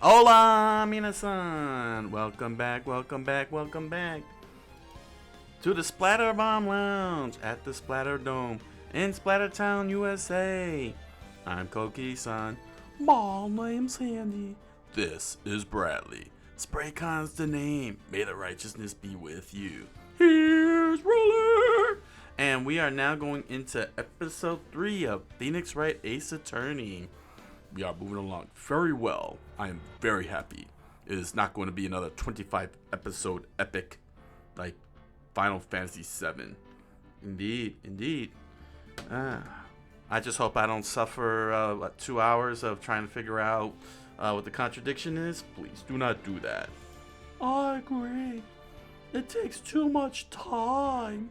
Hola, minasan! Welcome back, welcome back, welcome back to the Splatterbomb Lounge at the Splatterdome in Splattertown, USA. I'm Coqui-san. My name's Handy. This is Bradley. Spraycon's the name. May the righteousness be with you. Here's Roller! And we are now going into episode 3 of Phoenix Wright Ace Attorney. We are moving along very well. I am very happy. It is not going to be another 25 episode epic like Final Fantasy VII. Indeed. I just hope I don't suffer 2 hours of trying to figure out what the contradiction is. Please do not do that. I agree. It takes too much time.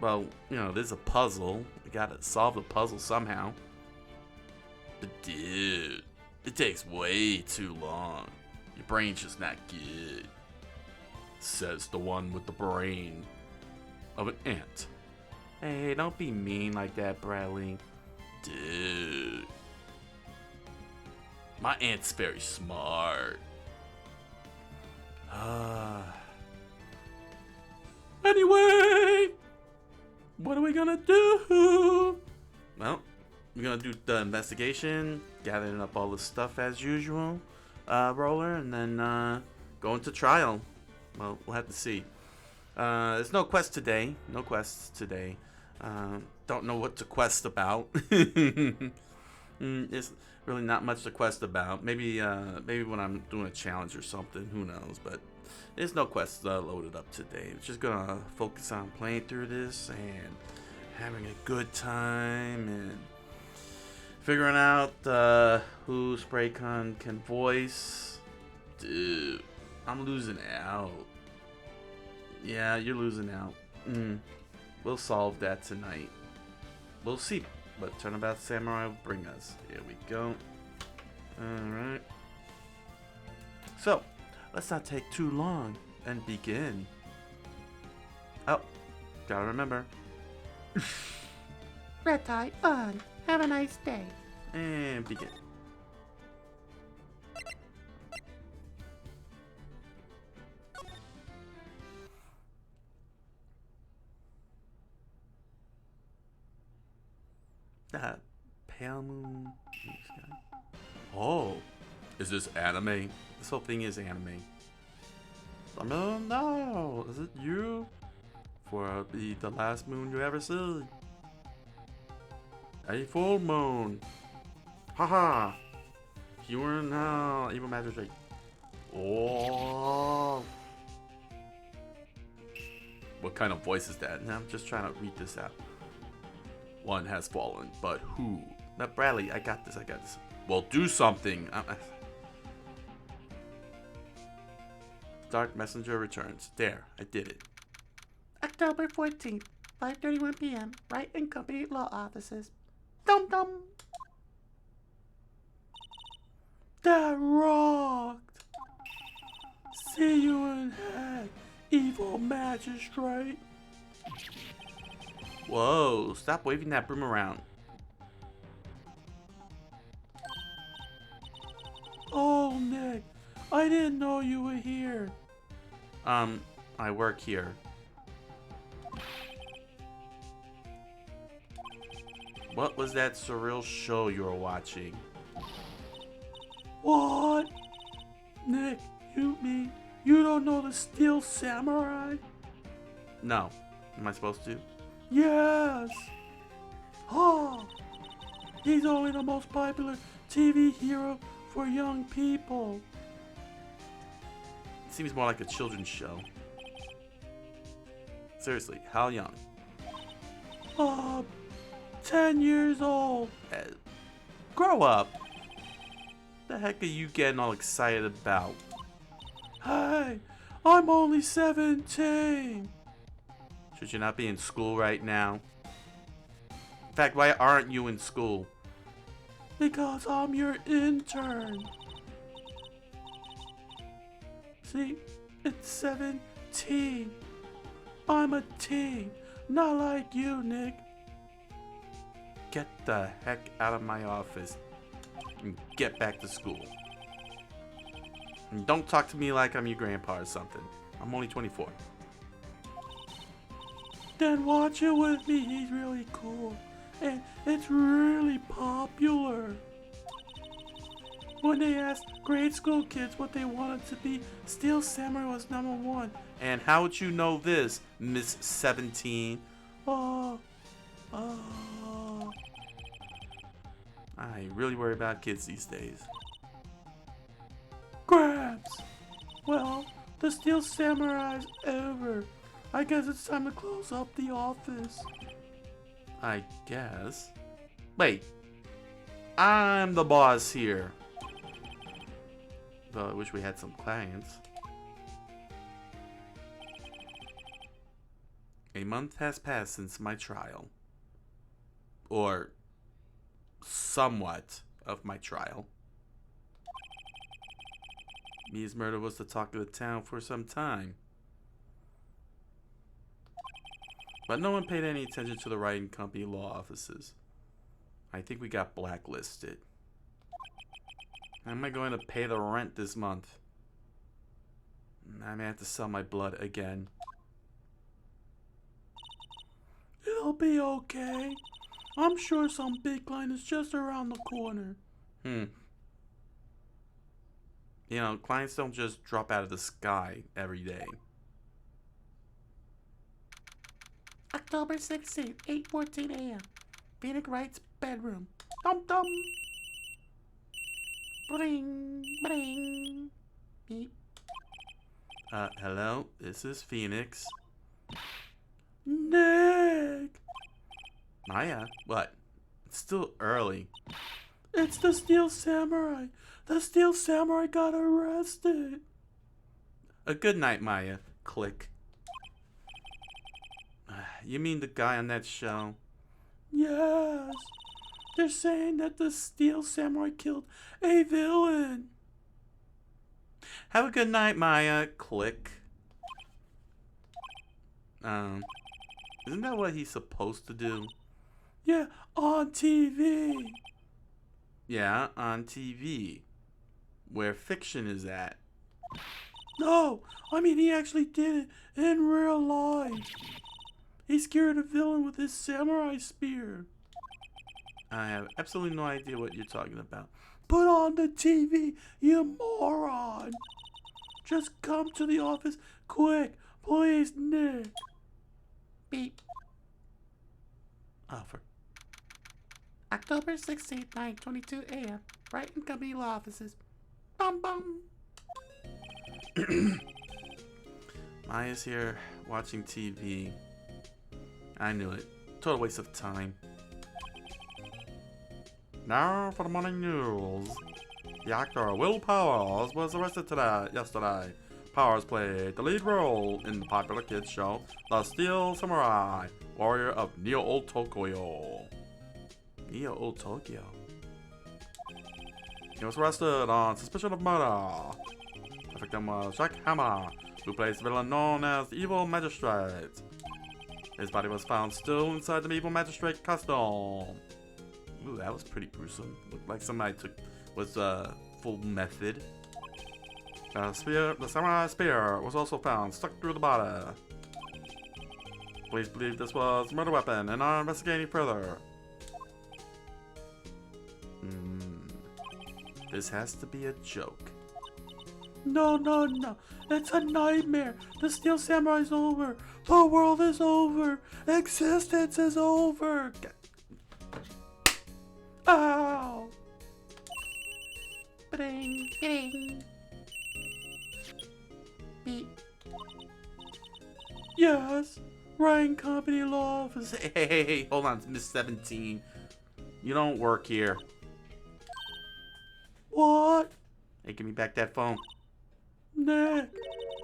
Well, there's a puzzle. We gotta solve the puzzle somehow. But dude, it takes way too long. Your brain's just not good. Says the one with the brain of an ant. Hey, don't be mean like that, Bradley. Dude. My aunt's very smart. Anyway, what are we gonna do? Well, we're gonna do the investigation, gathering up all the stuff as usual, Roller, and then go into trial. Well, we'll have to see. There's no quest today. No quests today. Don't know what to quest about. It's really not much to quest about. Maybe when I'm doing a challenge or something. Who knows? But there's no quests loaded up today. We're just gonna focus on playing through this and having a good time and figuring out who Spraycon can voice. Dude, I'm losing out. Yeah, you're losing out. We'll solve that tonight. We'll see what Turnabout Samurai will bring us. Here we go. Alright. So, let's not take too long and begin. Oh, gotta remember. Red tie on. Have a nice day. And begin. That pale moon. Oh, is this anime? This whole thing is anime. No, is it you? For the last moon you ever see. A full moon. Haha. You were now evil magistrate. Oh. What kind of voice is that? I'm just trying to read this out. One has fallen, but who? Now, Bradley, I got this. Well, do something. Dark Messenger returns. There, I did it. October 14th, 5:31 p.m. Wright and Company Law Offices. Dum dum. That rocked. See you in heck, evil magistrate. Whoa, stop waving that broom around. Oh, Nick, I didn't know you were here. I work here. What was that surreal show you were watching? What? Nick, you don't know the Steel Samurai? No. Am I supposed to? Yes! Oh! He's only the most popular TV hero for young people. It seems more like a children's show. Seriously, how young? 10 years old. Grow up. The heck are you getting all excited about? Hey, I'm only 17. Should you not be in school right now? In fact, why aren't you in school? Because I'm your intern. See, it's 17. I'm a teen, not like you, Nick. Get the heck out of my office and get back to school. And don't talk to me like I'm your grandpa or something. I'm only 24. Then watch it with me. He's really cool. And it's really popular. When they asked grade school kids what they wanted to be, Steel Samurai was #1. And how would you know this, Miss 17? Oh. I really worry about kids these days. Grabs! Well, the Steel Samurai's over. I guess it's time to close up the office. I guess. Wait. I'm the boss here. Though I wish we had some clients. A month has passed since my trial. Or somewhat of my trial. Mia's murder was the talk of the town for some time. But no one paid any attention to the Wright and Company law offices. I think we got blacklisted. How am I going to pay the rent this month? I may have to sell my blood again. It'll be okay. I'm sure some big client is just around the corner. You know, clients don't just drop out of the sky every day. October 16th, 8:14 a.m. Phoenix Wright's bedroom. Dum dum. Bling, bling. Beep. Hello? This is Phoenix. Nick! Maya? What? It's still early. It's the Steel Samurai. The Steel Samurai got arrested. A good night, Maya. Click. You mean the guy on that show? Yes. They're saying that the Steel Samurai killed a villain. Have a good night, Maya. Click. Isn't that what he's supposed to do? Yeah, on TV. Yeah, on TV. Where fiction is at. No, I mean he actually did it in real life. He scared a villain with his samurai spear. I have absolutely no idea what you're talking about. Put on the TV, you moron. Just come to the office quick, please, Nick. Beep. Offer. October 16th, 9:22 a.m. Wright and Company law offices. Bum bum. Maya's here watching TV. I knew it. Total waste of time. Now for the morning news. The actor Will Powers was arrested yesterday. Powers played the lead role in the popular kids show The Steel Samurai, Warrior of Neo-Old Tokyo. Neo-Old Tokyo. He was arrested on suspicion of murder. The victim was Jack Hammer, who plays the villain known as the Evil Magistrate. His body was found still inside the Evil Magistrate costume. Ooh, that was pretty gruesome. Looked like somebody was full method. The samurai spear was also found stuck through the body. Police believe this was a murder weapon and are investigating further. This has to be a joke. No. It's a nightmare. The Steel Samurai's over. The world is over. Existence is over. Ow. Bling, bling. Beep. Yes. Ryan Company law office. Hey, hold on, Miss 17. You don't work here. What? Hey, give me back that phone. Nick,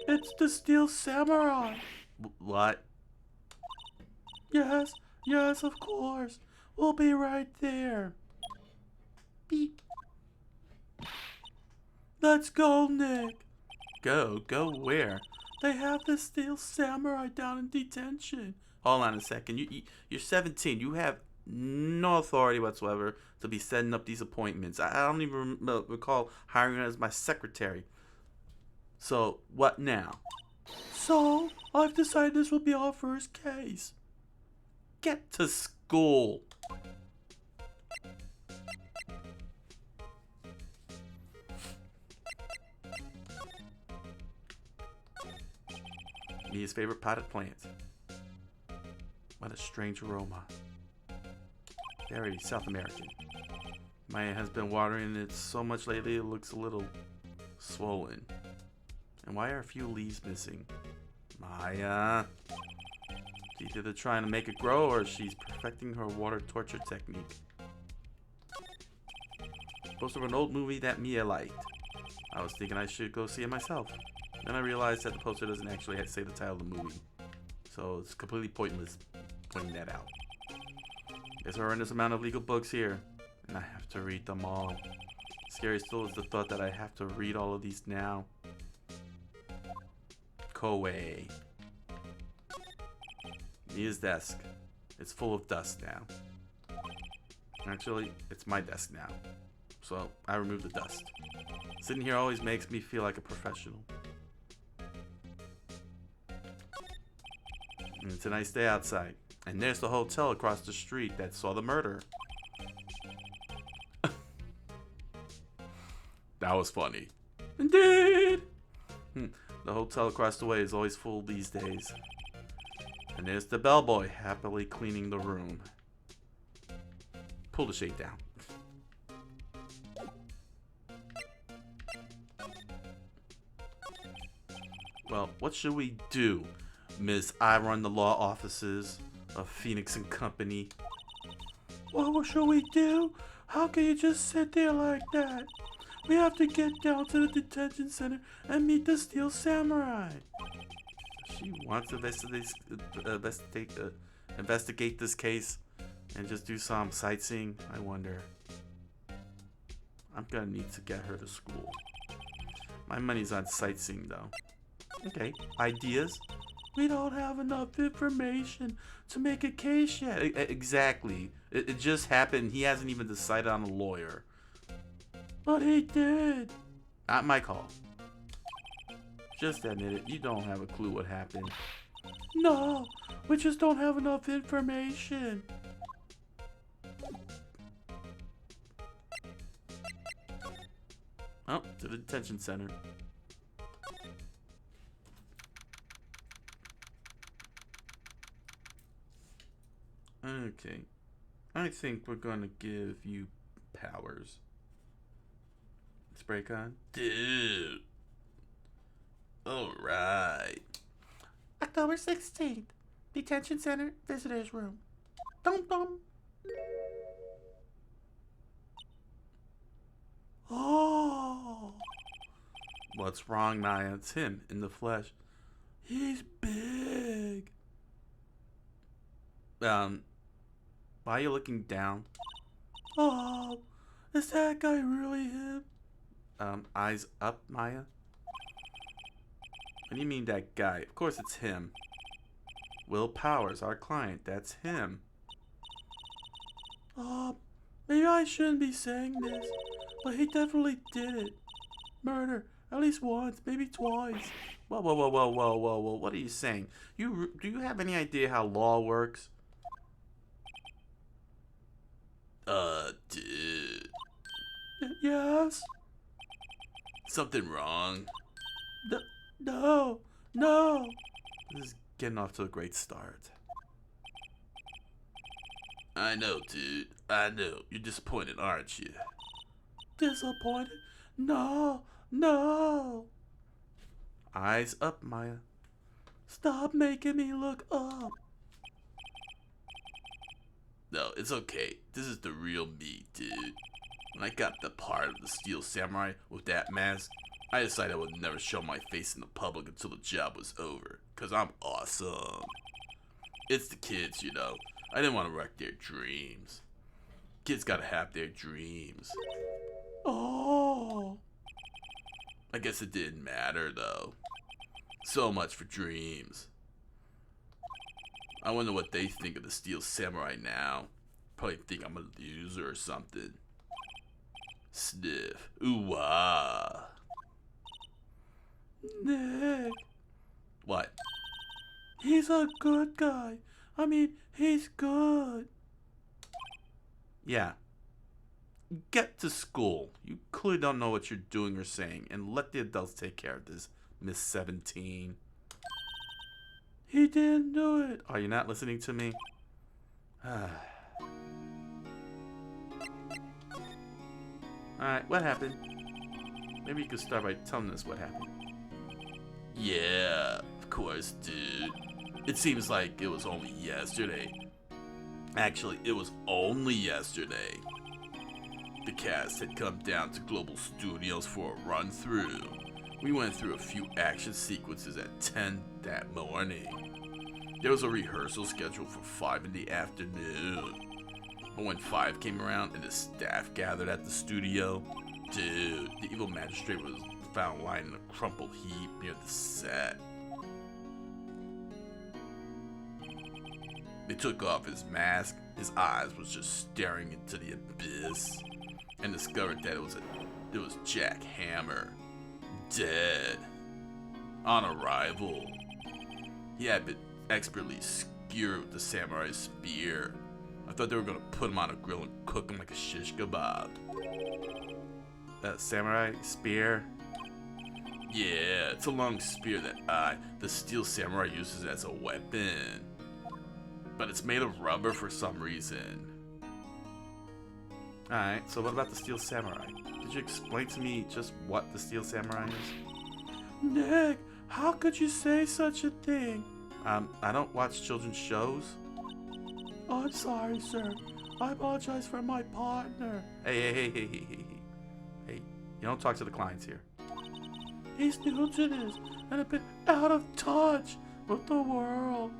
it's the Steel Samurai. What? Yes, of course. We'll be right there. Beep. Let's go, Nick. Go where? They have the Steel Samurai down in detention. Hold on a second. You're 17. You have no authority whatsoever to be setting up these appointments. I don't even recall hiring her as my secretary. So, what now? So, I've decided this will be our first case. Get to school. Mia's favorite potted plant. What a strange aroma. Very South American. Maya has been watering it so much lately it looks a little swollen. And why are a few leaves missing? Maya. She's either trying to make it grow or she's perfecting her water torture technique. Poster of an old movie that Mia liked. I was thinking I should go see it myself. Then I realized that the poster doesn't actually say the title of the movie. So it's completely pointless pointing that out. There's a horrendous amount of legal books here, and I have to read them all. Scary still is the thought that I have to read all of these now. Koei. Mia's desk. It's full of dust now. Actually, it's my desk now. So I removed the dust. Sitting here always makes me feel like a professional. And it's a nice day outside. And there's the hotel across the street that saw the murder. That was funny. Indeed! The hotel across the way is always full these days. And there's the bellboy happily cleaning the room. Pull the shade down. Well, what should we do, Miss I run the law offices of Phoenix and Company? What should we do? How can you just sit there like that? We have to get down to the detention center and meet the Steel Samurai. She wants to investigate this case and just do some sightseeing, I wonder. I'm gonna need to get her to school. My money's on sightseeing though. Okay, ideas? We don't have enough information to make a case yet. Exactly. It just happened. He hasn't even decided on a lawyer. But he did. Not my call. Just admit it. You don't have a clue what happened. No, we just don't have enough information. Oh, to the detention center. Okay. I think we're gonna give you powers. Spray con? Dude. Alright. October 16th. Detention Center, Visitors Room. Dum dum. Oh. What's wrong, Naya? It's him in the flesh. He's big. Why are you looking down? Oh, is that guy really him? Eyes up, Maya? What do you mean that guy? Of course it's him. Will Powers, our client, that's him. Maybe I shouldn't be saying this, but he definitely did it. Murder, at least once, maybe twice. Whoa, whoa, whoa, whoa, whoa, whoa, whoa, what are you saying? Do you have any idea how law works? Dude. Yes? Something wrong? No. This is getting off to a great start. I know, dude. I know. You're disappointed, aren't you? Disappointed? No. Eyes up, Maya. Stop making me look up. No, it's okay. This is the real me, dude. When I got the part of the Steel Samurai with that mask, I decided I would never show my face in the public until the job was over. Cause I'm awesome. It's the kids, you know. I didn't want to wreck their dreams. Kids gotta have their dreams. Oh. I guess it didn't matter, though. So much for dreams. I wonder what they think of the Steel Samurai now. Probably think I'm a loser or something. Sniff. Ooh-ah. Nick, What? he's a good guy. I mean, he's good. Yeah. Get to school. You clearly don't know what you're doing or saying, and let the adults take care of this, Miss 17. He didn't do it. Are you not listening to me? Alright, what happened? Maybe you could start by telling us what happened. Yeah, of course, dude. It seems like it was only yesterday. Actually, it was only yesterday. The cast had come down to Global Studios for a run-through. We went through a few action sequences at 10 that morning. There was a rehearsal scheduled for 5 in the afternoon. But when 5 came around and the staff gathered at the studio, dude, the evil magistrate was found lying in a crumpled heap near the set. They took off his mask, his eyes was just staring into the abyss, and discovered that it was Jack Hammer, dead. On arrival, he had been expertly skewered with the samurai spear. I thought they were gonna put him on a grill and cook him like a shish kebab. That samurai spear? Yeah, it's a long spear that the steel samurai, uses as a weapon. But it's made of rubber for some reason. Alright, so what about the steel samurai? Did you explain to me just what the steel samurai is? Nick, how could you say such a thing? I don't watch children's shows. Oh, I'm sorry, sir. I apologize for my partner. Hey, you don't talk to the clients here. He's new to this and a bit out of touch with the world.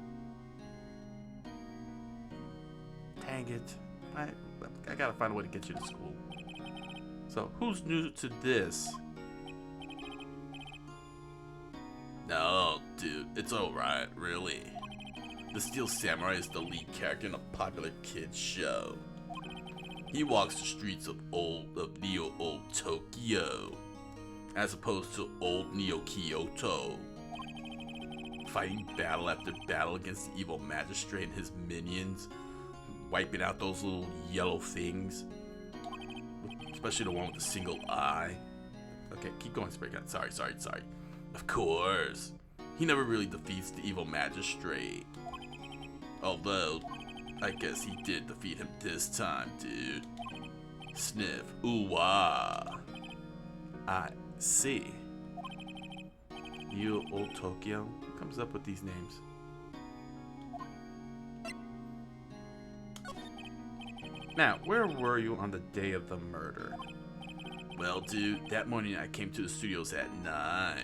Dang it. I gotta find a way to get you to school. So, who's new to this? No, dude, it's alright, really. The Steel Samurai is the lead character in a popular kids show. He walks the streets of Neo-Old Tokyo, as opposed to old Neo-Kyoto, fighting battle after battle against the evil magistrate and his minions, wiping out those little yellow things, especially the one with the single eye. Okay, keep going, Spreadshirt. Sorry. Of course, he never really defeats the evil magistrate. Although, I guess he did defeat him this time, dude. Sniff, ooh-wah. I see. You old Tokyo? Who comes up with these names? Now, where were you on the day of the murder? Well, dude, that morning I came to the studios at 9.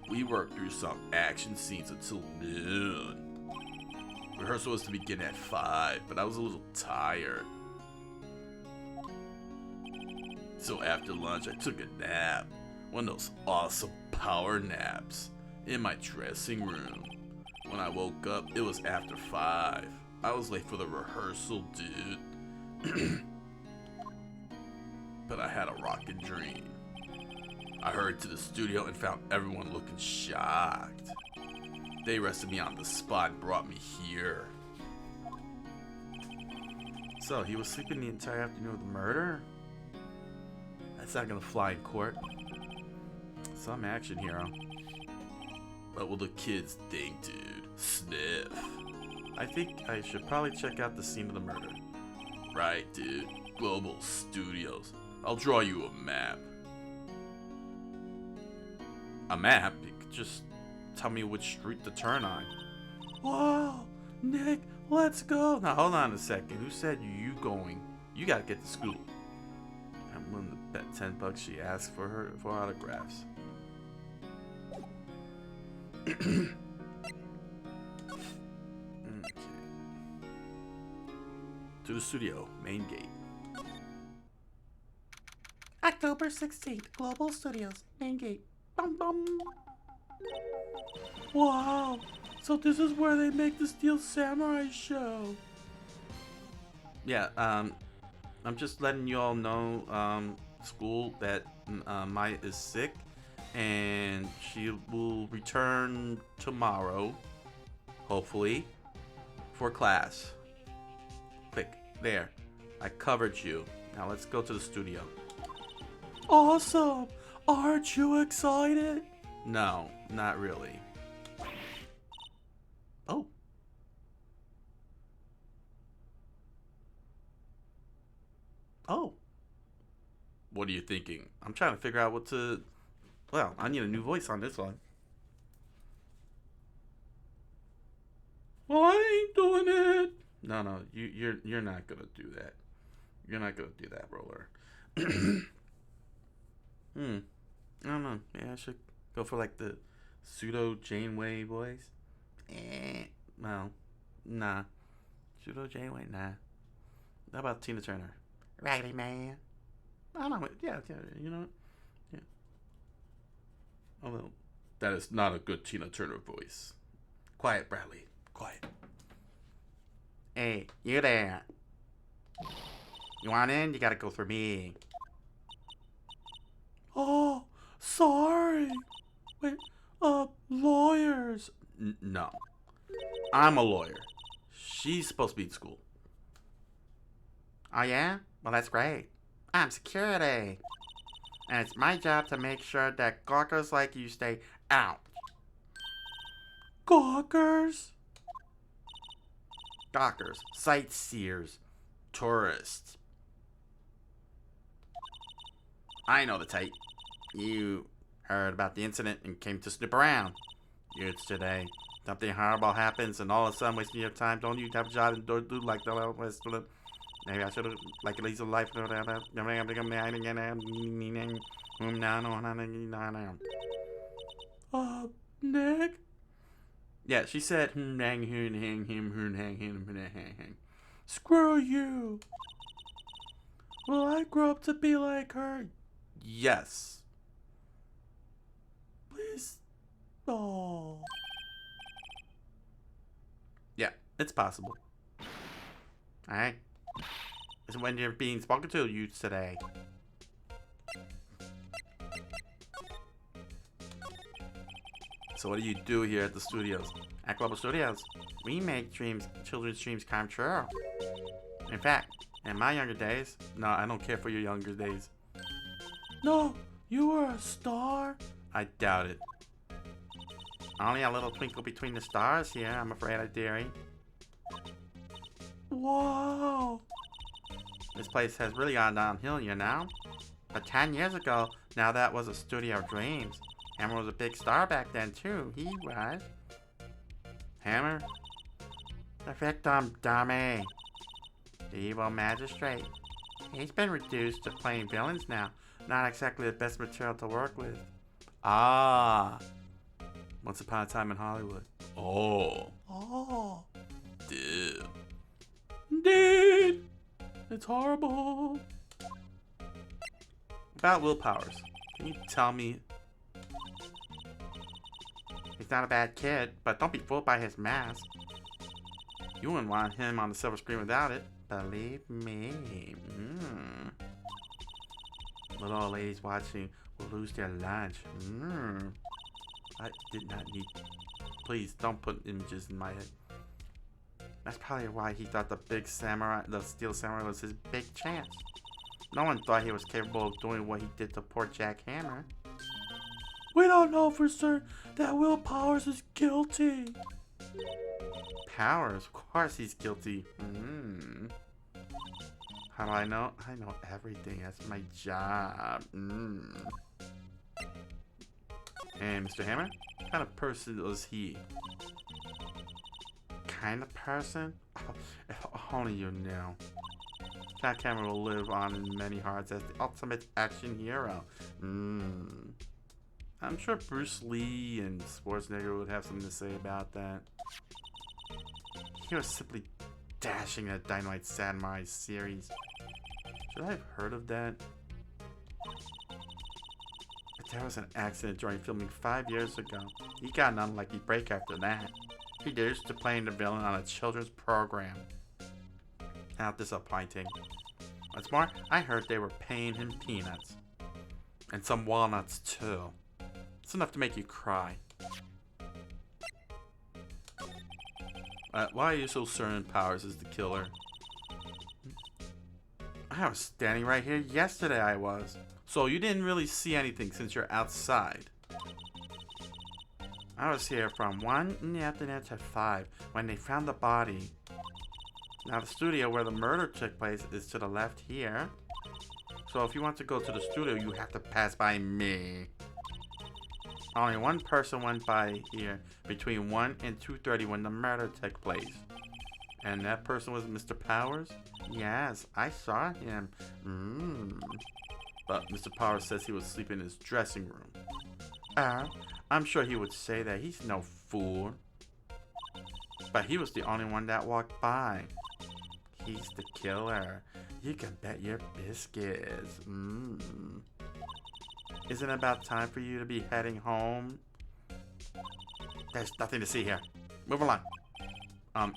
We worked through some action scenes until noon. Rehearsal was to begin at 5, but I was a little tired. So after lunch, I took a nap. One of those awesome power naps in my dressing room. When I woke up, it was after 5. I was late for the rehearsal, dude. But I had a rockin' dream. I hurried to the studio and found everyone looking shocked. They arrested me on the spot and brought me here. So, he was sleeping the entire afternoon of the murder? That's not gonna fly in court. Some action hero. What will the kids think, dude? Sniff. I think I should probably check out the scene of the murder. Right, dude. Global Studios. I'll draw you a map. A map? You could just tell me which street to turn on. Wow, Nick, let's go. Now, hold on a second. Who said you going? You gotta get to school. I'm willing to bet $10 she asked for autographs. Okay. To the studio, main gate. October 16th, Global Studios, main gate. Bum bum. Wow, so this is where they make the Steel Samurai show. Yeah, I'm just letting you all know, school, that Maya is sick, and she will return tomorrow, hopefully, for class. Click there. I covered you. Now let's go to the studio. Awesome! Aren't you excited? No, not really. Oh. Oh. What are you thinking? I'm trying to figure out what to... Well, I need a new voice on this one. Well, I ain't doing it. No, you're not gonna do that. You're not gonna do that, Roller. I don't know. Maybe I should go for like the pseudo Janeway voice. Well, nah. Pseudo Janeway, nah. How about Tina Turner? Raggedy Man. I don't know. Yeah, you know what? Yeah. Although, that is not a good Tina Turner voice. Quiet, Bradley. Quiet. Hey, you there. You want in? You gotta go through me. Oh, sorry. Wait, lawyers. No. I'm a lawyer. She's supposed to be in school. Oh, yeah? Well, that's great. I'm security. And it's my job to make sure that gawkers like you stay out. Gawkers? Gawkers, sightseers, tourists. I know the type. You heard about the incident and came to snoop around. It's today. Something horrible happens and all of a sudden wasting your time. Don't you have a job and do like the rest of the... Maybe I should have like at least a life. Nick? Yeah, she said Screw you. Will I grow up to be like her? yes. Please. Oh. Yeah, it's possible. Alright. This is when you're being spoken to you today. So what do you do here at the studios? At Global Studios, we make children's dreams come true. In fact, in my younger days, no, I don't care for your younger days. No, you were a star? I doubt it. Only a little twinkle between the stars here, I'm afraid, dearie. Wow. This place has really gone downhill, you know? But 10 years ago, now that was a studio of dreams. Hammer was a big star back then, too. He was. Hammer? The victim, dummy. The evil magistrate. He's been reduced to playing villains now. Not exactly the best material to work with. Ah. Once upon a time in Hollywood. Oh. Oh. Dude. Indeed. It's horrible. About Will Powers. Can you tell me? He's not a bad kid, but don't be fooled by his mask. You wouldn't want him on the silver screen without it. Believe me. Little old ladies watching will lose their lunch. I did not need... Please, don't put images in my head. That's probably why he thought the Steel Samurai was his big chance. No one thought he was capable of doing what he did to poor Jack Hammer. We don't know for certain that Will Powers is guilty. Powers? Of course he's guilty. How do I know? I know everything. That's my job. And Mr. Hammer? What kind of person was he? Kind of person? Oh, if only you knew. Jack Hammer will live on in many hearts as the ultimate action hero. I'm sure Bruce Lee and Schwarzenegger would have something to say about that. He was simply dashing at Dynamite Samurai series. Should I have heard of that? But there was an accident during filming 5 years ago. He got an unlucky break after that. He used to playing the villain on a children's program. How disappointing. What's more, I heard they were paying him peanuts. And some walnuts too. It's enough to make you cry. Why are you so certain Powers is the killer? I was standing right here yesterday, I was. So you didn't really see anything since you're outside. I was here from 1 in the afternoon to 5 when they found the body. Now the studio where the murder took place is to the left here. So if you want to go to the studio, you have to pass by me. Only one person went by here between 1 and 2:30 when the murder took place. And that person was Mr. Powers? Yes, I saw him. But Mr. Powers says he was sleeping in his dressing room. I'm sure he would say that. He's no fool. But he was the only one that walked by. He's the killer. You can bet your biscuits. Isn't it about time for you to be heading home? There's nothing to see here. Move along.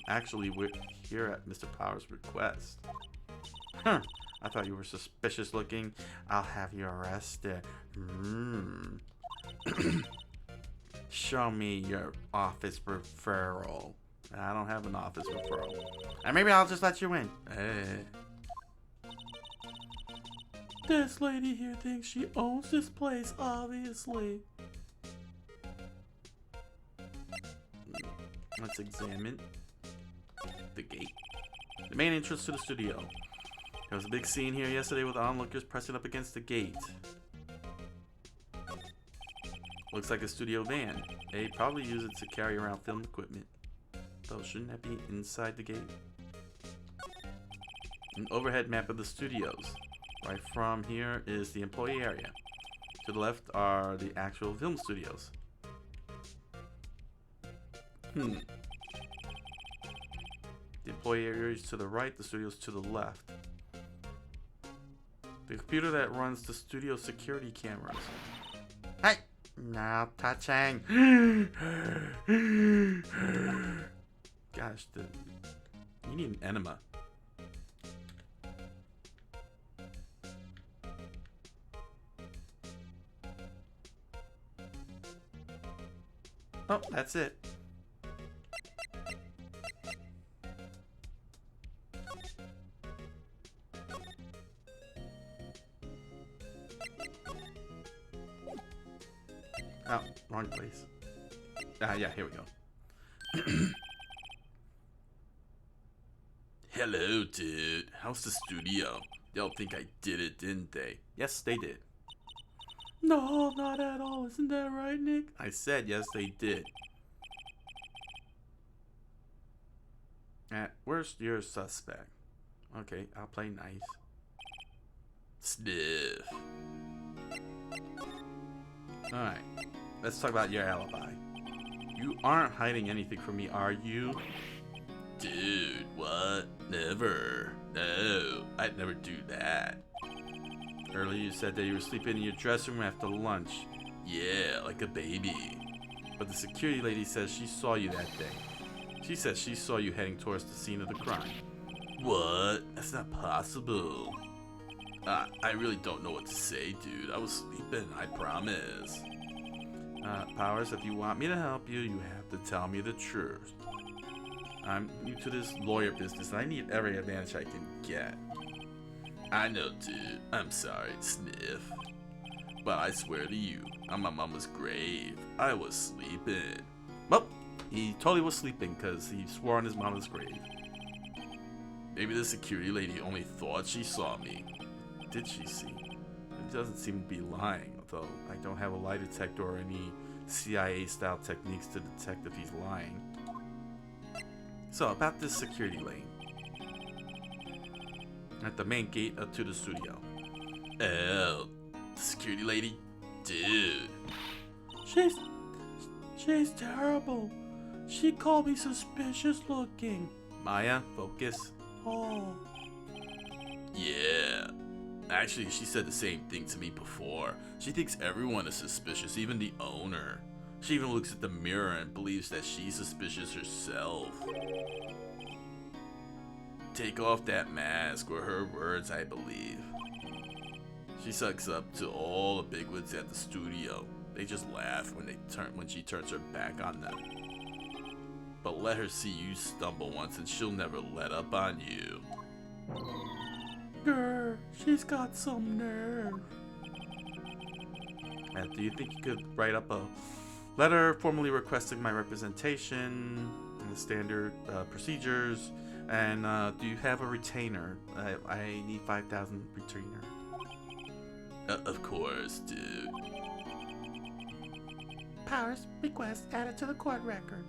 Actually, we're here at Mr. Powers' request. Huh. I thought you were suspicious looking. I'll have you arrested. Show me your office referral. I don't have an office referral. And maybe I'll just let you in. This lady here thinks she owns this place, obviously. Let's examine the gate. The main entrance to the studio. There was a big scene here yesterday with onlookers pressing up against the gate. Looks like a studio van. They probably use it to carry around film equipment. Though, shouldn't that be inside the gate? An overhead map of the studios. Right from here is the employee area. To the left are the actual film studios. The employee area is to the right, the studios to the left. The computer that runs the studio security cameras. Hey! No touching! Gosh, you need an enema. Oh, that's it. Oh, wrong place. Yeah, here we go. Hello, dude. How's the studio? They'll think I did it, didn't they? Yes, they did. No, not at all. Isn't that right, Nick? I said yes, they did. Where's your suspect? Okay, I'll play nice. Sniff. Alright, let's talk about your alibi. You aren't hiding anything from me, are you? Dude, what? Never. No, I'd never do that. Earlier you said that you were sleeping in your dressing room after lunch. Yeah, like a baby. But the security lady says she saw you that day. She says she saw you heading towards the scene of the crime. What? That's not possible. I really don't know what to say, dude. I was sleeping, I promise. Powers, if you want me to help you, you have to tell me the truth. I'm new to this lawyer business, and I need every advantage I can get. I know, dude. I'm sorry, Sniff. But I swear to you, on my mama's grave, I was sleeping. Well, he totally was sleeping because he swore on his mama's grave. Maybe the security lady only thought she saw me. Did she see? It doesn't seem to be lying, although I don't have a lie detector or any CIA-style techniques to detect if he's lying. So, about this security lane. At the main gate up to the studio. Oh, the security lady? Dude. She's terrible. She called me suspicious looking. Maya, focus. Oh. Yeah. Actually, she said the same thing to me before. She thinks everyone is suspicious, even the owner. She even looks at the mirror and believes that she's suspicious herself. Take off that mask, were her words, I believe. She sucks up to all the bigwigs at the studio. They just laugh when she turns her back on them. But let her see you stumble once and she'll never let up on you. Grr, she's got some nerve. Do you think you could write up a letter formally requesting my representation and the standard procedures? And do you have a retainer? I need 5,000 retainer. Of course, dude. Powers request added to the court record.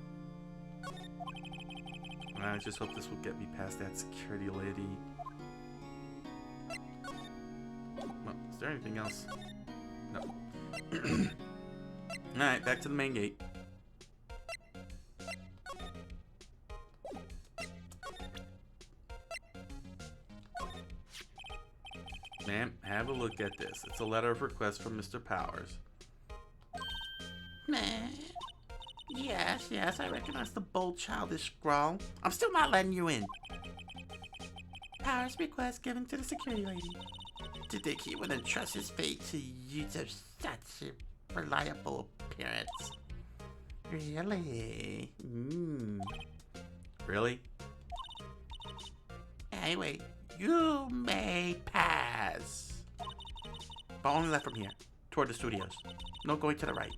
I just hope this will get me past that security lady. Well, is there anything else? No. Alright, back to the main gate. Ma'am, have a look at this. It's a letter of request from Mr. Powers. Yes, I recognize the bold, childish scrawl. I'm still not letting you in. Powers request given to the security lady. To think he would entrust his fate to youths of such a reliable appearance. Really? Really? Anyway, you may pass. But only left from here, toward the studios. No going to the right.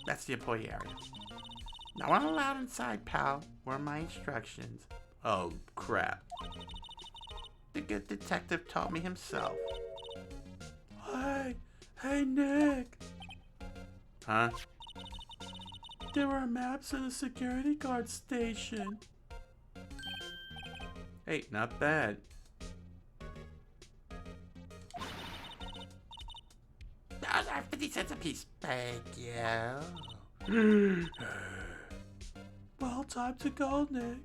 That's the employee area. No one allowed inside, pal. Were my instructions. Oh, crap. The good detective taught me himself. Hey, Nick. Huh? There were maps at the security guard station. Hey, not bad. Those are 50 cents a piece. Thank you. Well, time to go, Nick.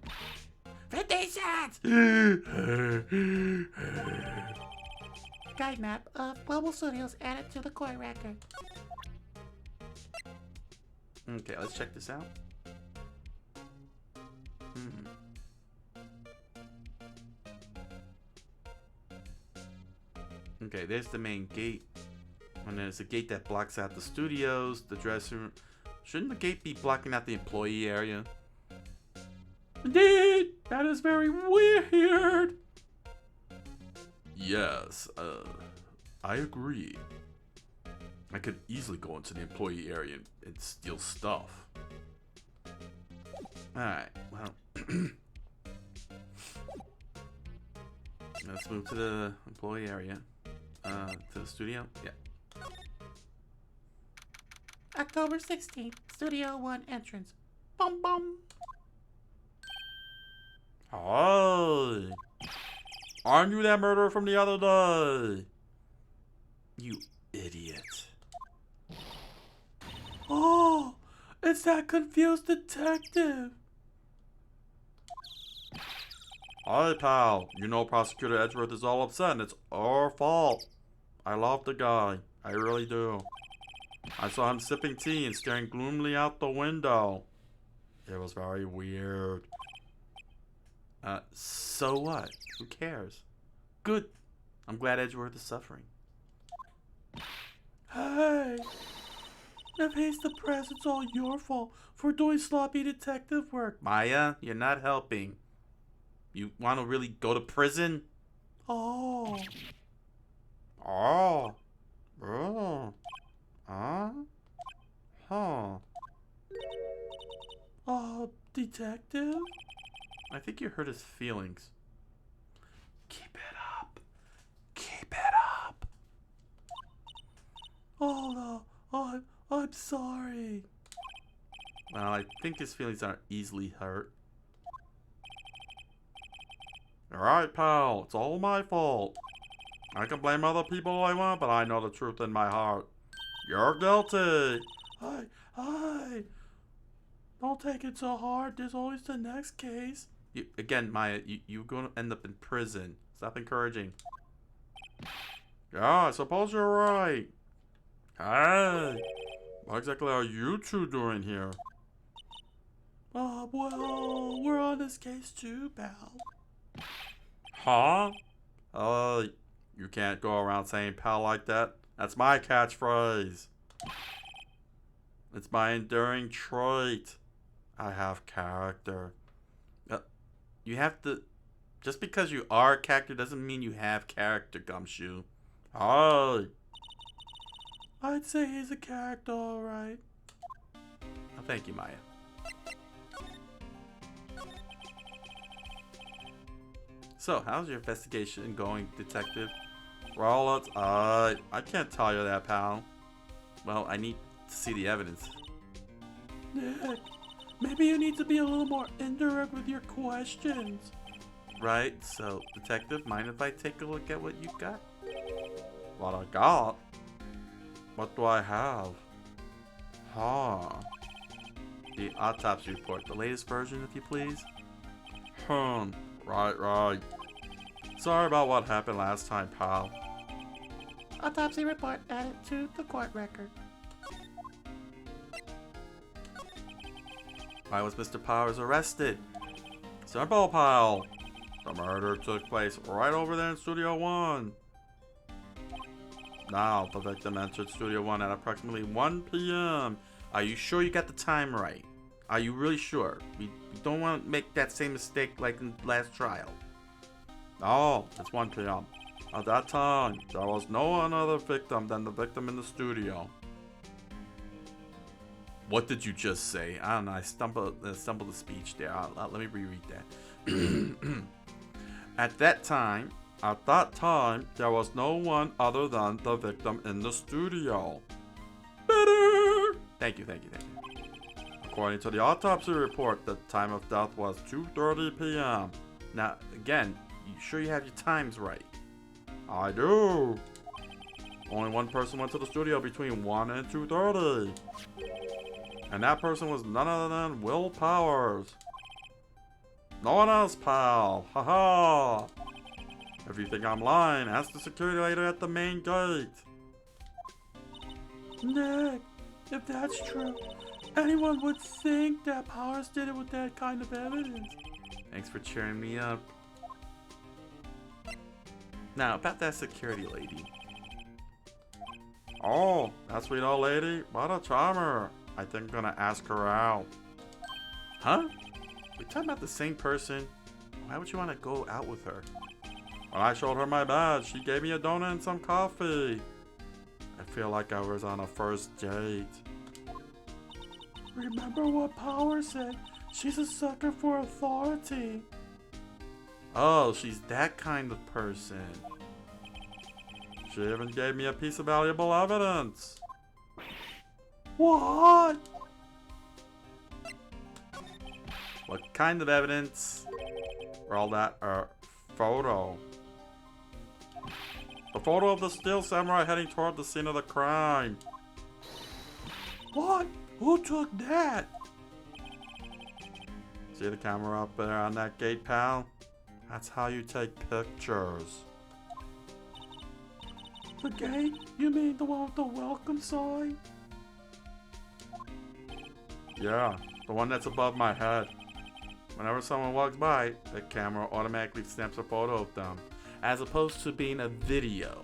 50 cents! Guide map of Global Studios added to the court record. Okay, let's check this out. Okay, there's the main gate. And there's a gate that blocks out the studios, the dressing room. Shouldn't the gate be blocking out the employee area? Indeed! That is very weird! Yes, I agree. I could easily go into the employee area and steal stuff. Alright, well. Let's move to the employee area. To the studio? Yeah. October 16th, Studio 1 entrance. Bum bum. Hi! Aren't you that murderer from the other day? You idiot. Oh, it's that confused detective. Hi, pal. You know Prosecutor Edgeworth is all upset and it's our fault. I love the guy. I really do. I saw him sipping tea and staring gloomily out the window. It was very weird. So what? Who cares? Good. I'm glad Edgeworth is suffering. Hey, if he's the press, it's all your fault for doing sloppy detective work. Maya, you're not helping. You want to really go to prison? Oh. Oh. Oh. Huh? Huh. Detective? I think you hurt his feelings. Keep it up. Keep it up. Oh no, I'm sorry. Well, I think his feelings aren't easily hurt. Alright, pal. It's all my fault. I can blame other people all I want, but I know the truth in my heart. You're guilty. Hi. Don't take it so hard. There's always the next case. Again, Maya, you're going to end up in prison. Stop encouraging. Yeah, I suppose you're right. Hey, what exactly are you two doing here? Well, we're on this case too, pal. Huh? You can't go around saying pal like that. That's my catchphrase. It's my enduring trait. I have character. You have to... Just because you are a character doesn't mean you have character, Gumshoe. Hi. I'd say he's a character, alright. Oh, thank you, Maya. So, how's your investigation going, Detective? Well, I can't tell you that, pal. Well, I need to see the evidence. Nick, maybe you need to be a little more indirect with your questions. Right, so, Detective, mind if I take a look at what you got? What I got? What do I have? The autopsy report, the latest version, if you please. Right. Sorry about what happened last time, pal. Autopsy report added to the court record. Why was Mr. Powers arrested? Simple, pal. The murder took place right over there in Studio 1. Now, the victim entered Studio 1 at approximately 1 p.m. Are you sure you got the time right? Are you really sure? We don't want to make that same mistake like in the last trial. No, it's 1 p.m. At that time, there was no other victim than the victim in the studio. What did you just say? I don't know. I stumbled the speech there. Let me reread that. At that time, there was no one other than the victim in the studio. Better! Thank you. According to the autopsy report, the time of death was 2:30 p.m. Now, again, you sure you have your times right? I do. Only one person went to the studio between 1 and 2:30. And that person was none other than Will Powers. No one else, pal. Haha. If you think I'm lying, ask the security lady at the main gate. Nick, if that's true, anyone would think that Powers did it with that kind of evidence. Thanks for cheering me up. Now, about that security lady. Oh, that sweet old lady? What a charmer. I think I'm gonna ask her out. Huh? We talking about the same person? Why would you want to go out with her? When I showed her my badge, she gave me a donut and some coffee. I feel like I was on a first date. Remember what Powers said? She's a sucker for authority. Oh, she's that kind of person. She even gave me a piece of valuable evidence. What? What kind of evidence? Well, that photo. The photo of the steel samurai heading toward the scene of the crime. What? Who took that? See the camera up there on that gate, pal? That's how you take pictures. The gate? You mean the one with the welcome sign? Yeah, the one that's above my head. Whenever someone walks by, the camera automatically snaps a photo of them, as opposed to being a video.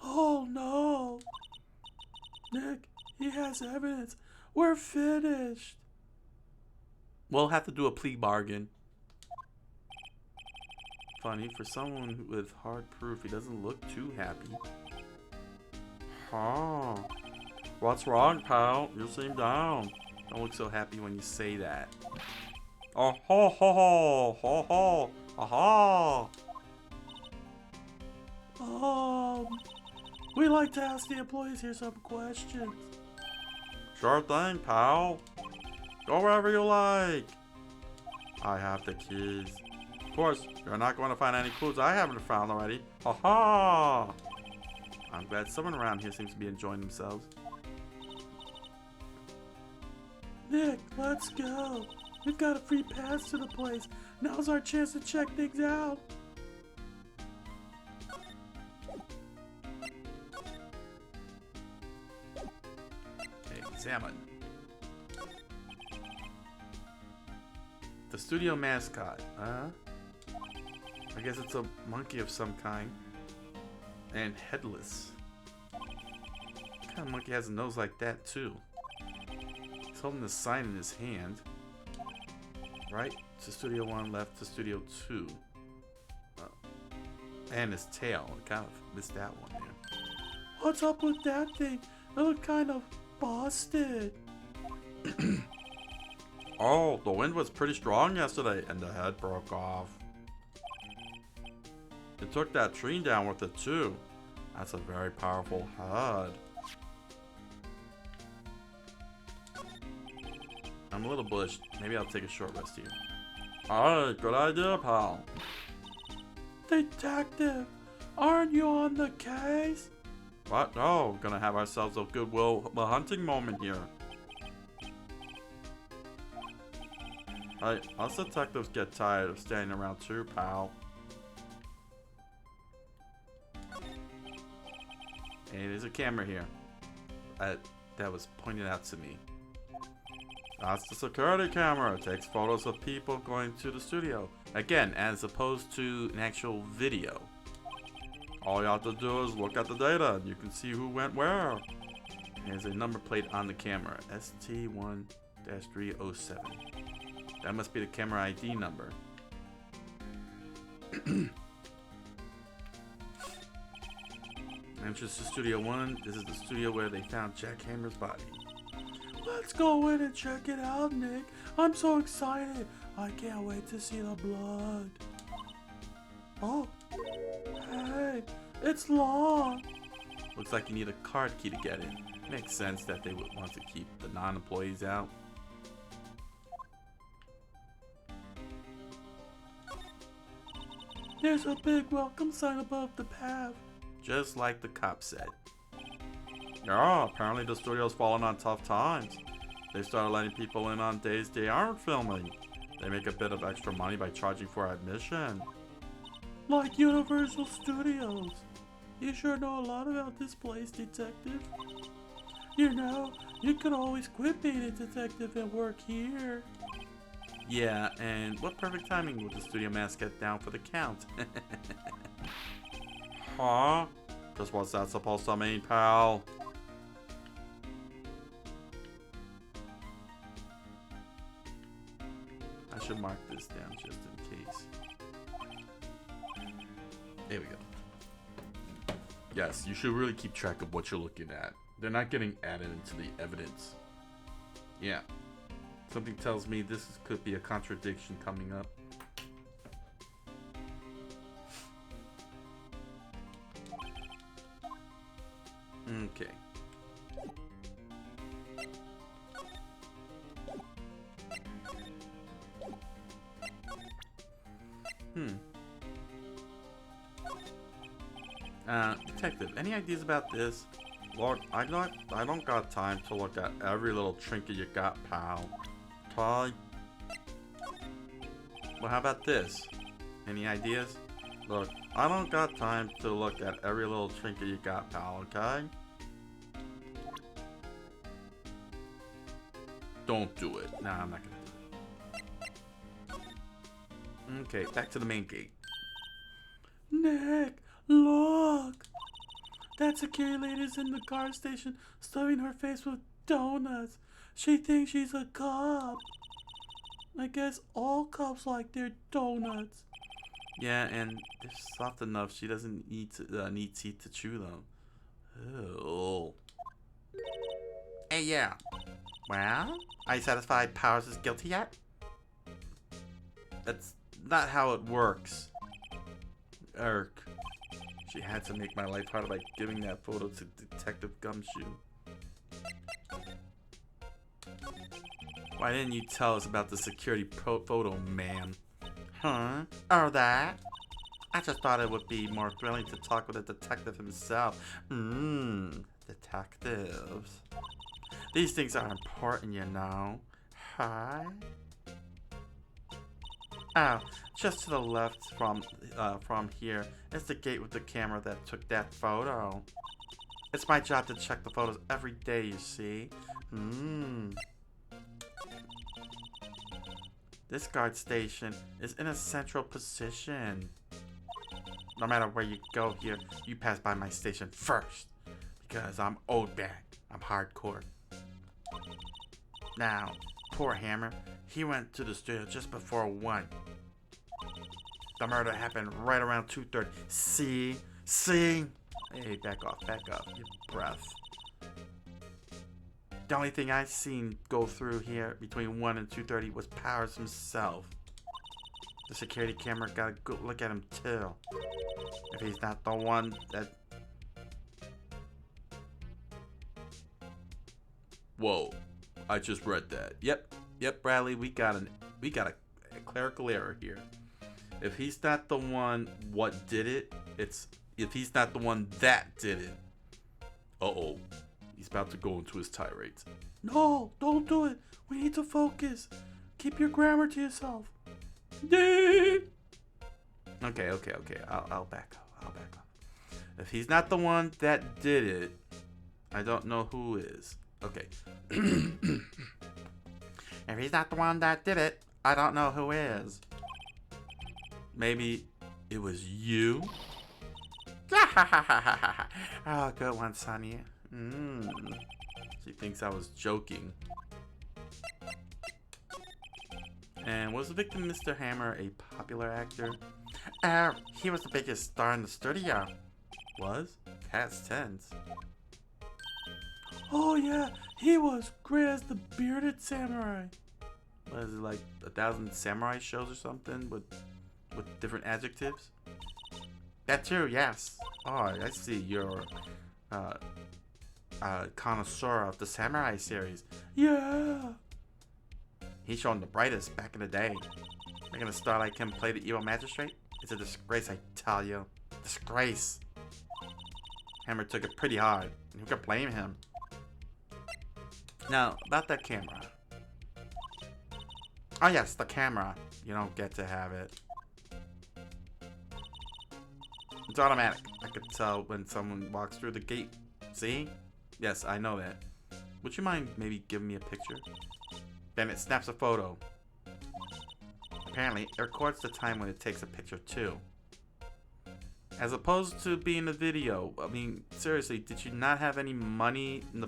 Oh no! Nick, he has evidence. We're finished. We'll have to do a plea bargain. Funny, for someone with hard proof, he doesn't look too happy. Huh. What's wrong, pal? You seem down. Don't look so happy when you say that. Oh ho ho ho ho ho aha. We like to ask the employees here some questions. Sure thing, pal. Go wherever you like. I have the keys. Of course, you're not going to find any clues I haven't found already. Ha ha! I'm glad someone around here seems to be enjoying themselves. Nick, let's go. We've got a free pass to the place. Now's our chance to check things out. Examine. The studio mascot. I guess it's a monkey of some kind. And headless. kind of monkey has a nose like that too? He's holding the sign in his hand. Right to Studio 1, left to Studio 2. And his tail. I kind of missed that one there. What's up with that thing? It looked kind of busted. Oh, the wind was pretty strong yesterday, and the head broke off. It took that tree down with it too. That's a very powerful head. I'm a little bushed. Maybe I'll take a short rest here. Alright, good idea, pal. Detective, aren't you on the case? What? No, gonna have ourselves a goodwill hunting moment here. Hey, us detectives get tired of standing around too, pal. Hey, there's a camera here. That was pointed out to me. That's the security camera. It takes photos of people going to the studio. Again, as opposed to an actual video. All you have to do is look at the data and you can see who went where. There's a number plate on the camera. ST1-307. That must be the camera ID number. Entrance to Studio 1. This is the studio where they found Jack Hammer's body. Let's go in and check it out, Nick. I'm so excited. I can't wait to see the blood. Oh, hey, it's locked. Looks like you need a card key to get in. Makes sense that they would want to keep the non-employees out. There's a big welcome sign above the path. Just like the cop said. Yeah, apparently the studio's fallen on tough times. They started letting people in on days they aren't filming. They make a bit of extra money by charging for admission. Like Universal Studios. You sure know a lot about this place, detective. You know, you could always quit being a detective and work here. Yeah, and what perfect timing with the studio mascot down for the count. Huh? Just what's that supposed to mean, pal? I should mark this down just in case. There we go. Yes, you should really keep track of what you're looking at. They're not getting added into the evidence. Yeah. Something tells me could be a contradiction coming up. Okay. Detective, any ideas about this? Lord, I don't got time to look at every little trinket you got, pal. Okay? Well, how about this? Any ideas? Look, I don't got time to look at every little trinket you got, pal, okay? Don't do it. Nah, I'm not gonna do it. Okay, back to the main gate. Nick, look! That security lady's in the car station stuffing her face with donuts. She thinks she's a cop. I guess all cops like their donuts. Yeah, and they're soft enough. She doesn't need teeth to chew them. Oh. Hey, yeah. Well, are you satisfied Powers is guilty yet? That's not how it works. Irk. She had to make my life harder by giving that photo to Detective Gumshoe. Why didn't you tell us about the security photo, ma'am? Huh? Or that? I just thought it would be more thrilling to talk with a detective himself. Detectives. These things are important, you know. Huh? Oh, just to the left from here is the gate with the camera that took that photo. It's my job to check the photos every day, you see. This guard station is in a central position. No matter where you go here, you pass by my station first. Because I'm owed back. I'm hardcore. Now, poor Hammer, he went to the studio just before 1. The murder happened right around 2:30. See? Hey, back off, your breath. The only thing I seen go through here between 1 and 2:30 was Powers himself. The security camera got a good look at him too. If he's not the one that... Whoa, I just read that. Yep, Bradley, we got a clerical error here. If he's not the one what did it, it's if he's not the one that did it. Uh-oh. He's about to go into his tirades. No, don't do it. We need to focus. Keep your grammar to yourself. Okay. I'll back off. If he's not the one that did it, I don't know who is. Okay. If he's not the one that did it, I don't know who is. Maybe it was you? Oh, good one, Sonny. She thinks I was joking. And was the victim Mr. Hammer a popular actor? He was the biggest star in the studio. Was? Past tense. Oh yeah, he was great as the bearded samurai. What is it, like 1,000 samurai shows or something with different adjectives? That too, yes. Oh, I see. You're a connoisseur of the samurai series. Yeah. He's shown the brightest back in the day. Making a star like him play the evil magistrate? It's a disgrace, I tell you. Disgrace. Hammer took it pretty hard, and who could blame him? Now, about that camera. Oh yes, the camera. You don't get to have it. It's automatic. I could tell when someone walks through the gate. See? Yes, I know that. Would you mind maybe giving me a picture? Then it snaps a photo. Apparently, it records the time when it takes a picture too. As opposed to being a video. I mean, seriously, did you not have any money in the...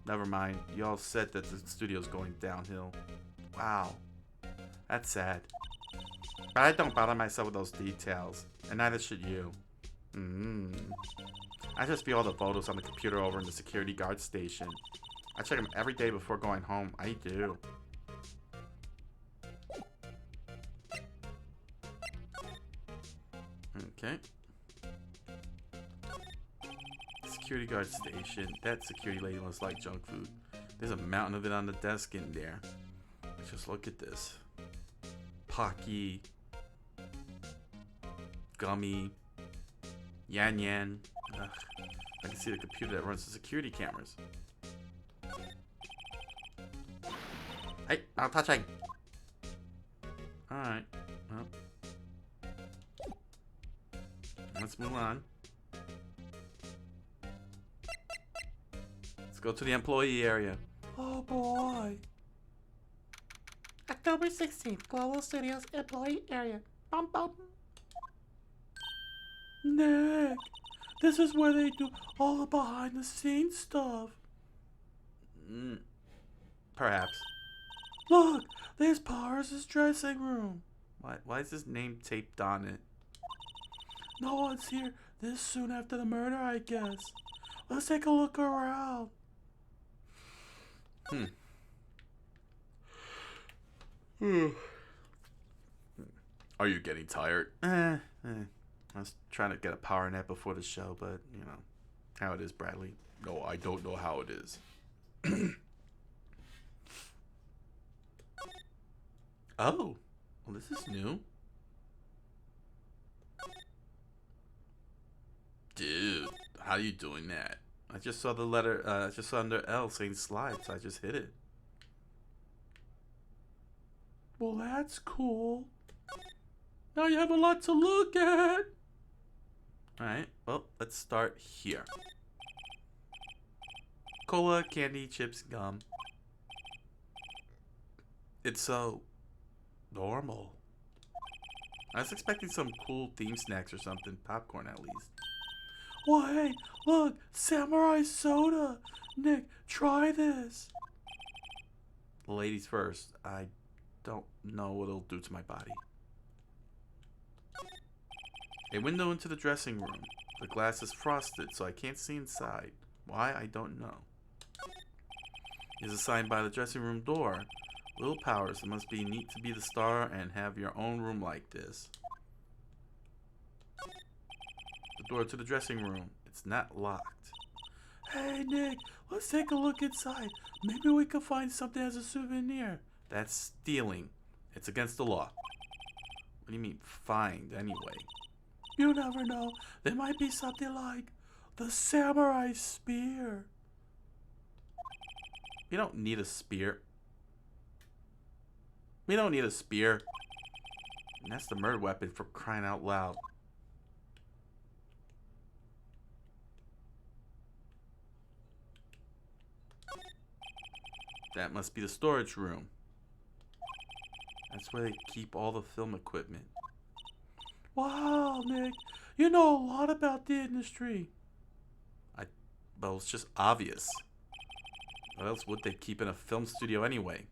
Never mind. You all said that the studio's going downhill. Wow. That's sad. But I don't bother myself with those details. And neither should you. I just view all the photos on the computer over in the security guard station. I check them every day before going home. I do. Okay. Security guard station. That security lady looks like junk food. There's a mountain of it on the desk in there. Just look at this. Pocky. Gummy. Yan Yan. Ugh. I can see the computer that runs the security cameras. Hey, not touching. Alright. Well. Let's move on. Let's go to the employee area. Oh boy. October 16th, Global Studios employee area. Bum bum. Nick, this is where they do all the behind the scenes stuff. Perhaps. Look, there's Powers' dressing room. Why is his name taped on it? No one's here this soon after the murder, I guess. Let's take a look around. Are you getting tired? I was trying to get a power nap before the show, but, you know, how it is, Bradley. No, I don't know how it is. Oh, well, this is new. Dude, how are you doing that? I just saw the letter, I just saw under L saying slide, so I just hit it. Well, that's cool. Now you have a lot to look at. Alright, well, let's start here. Cola, candy, chips, gum. It's so normal. I was expecting some cool theme snacks or something. Popcorn, at least. Wait, look, samurai soda. Nick, try this. Ladies first. I don't know what it'll do to my body. A window into the dressing room. The glass is frosted, so I can't see inside. Why, I don't know. Is a sign by the dressing room door. Little Powers, it must be neat to be the star and have your own room like this. The door to the dressing room. It's not locked. Hey, Nick, let's take a look inside. Maybe we can find something as a souvenir. That's stealing. It's against the law. What do you mean, find, anyway? You never know. There might be something like the samurai spear. We don't need a spear. We don't need a spear. And that's the murder weapon for crying out loud. That must be the storage room. That's where they keep all the film equipment. Wow, Nick, you know a lot about the industry. Well, it's just obvious. What else would they keep in a film studio anyway?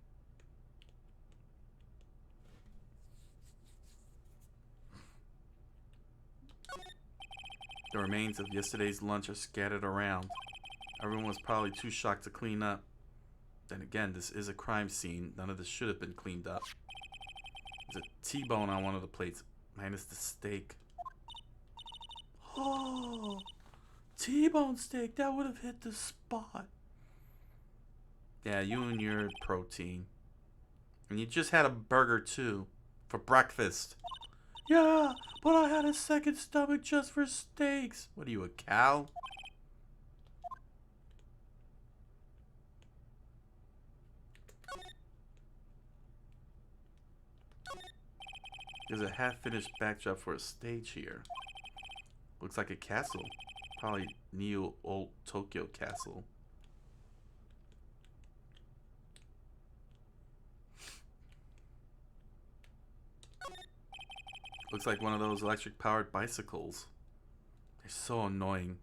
The remains of yesterday's lunch are scattered around. Everyone was probably too shocked to clean up. Then again, this is a crime scene. None of this should have been cleaned up. There's a T-bone on one of the plates, minus the steak. Oh, T-bone steak, that would have hit the spot. Yeah, you and your protein. And you just had a burger too, for breakfast. Yeah, but I had a second stomach just for steaks. What are you, a cow? There's a half-finished backdrop for a stage here. Looks like a castle. Probably Neo Old Tokyo Castle. Looks like one of those electric-powered bicycles. They're so annoying.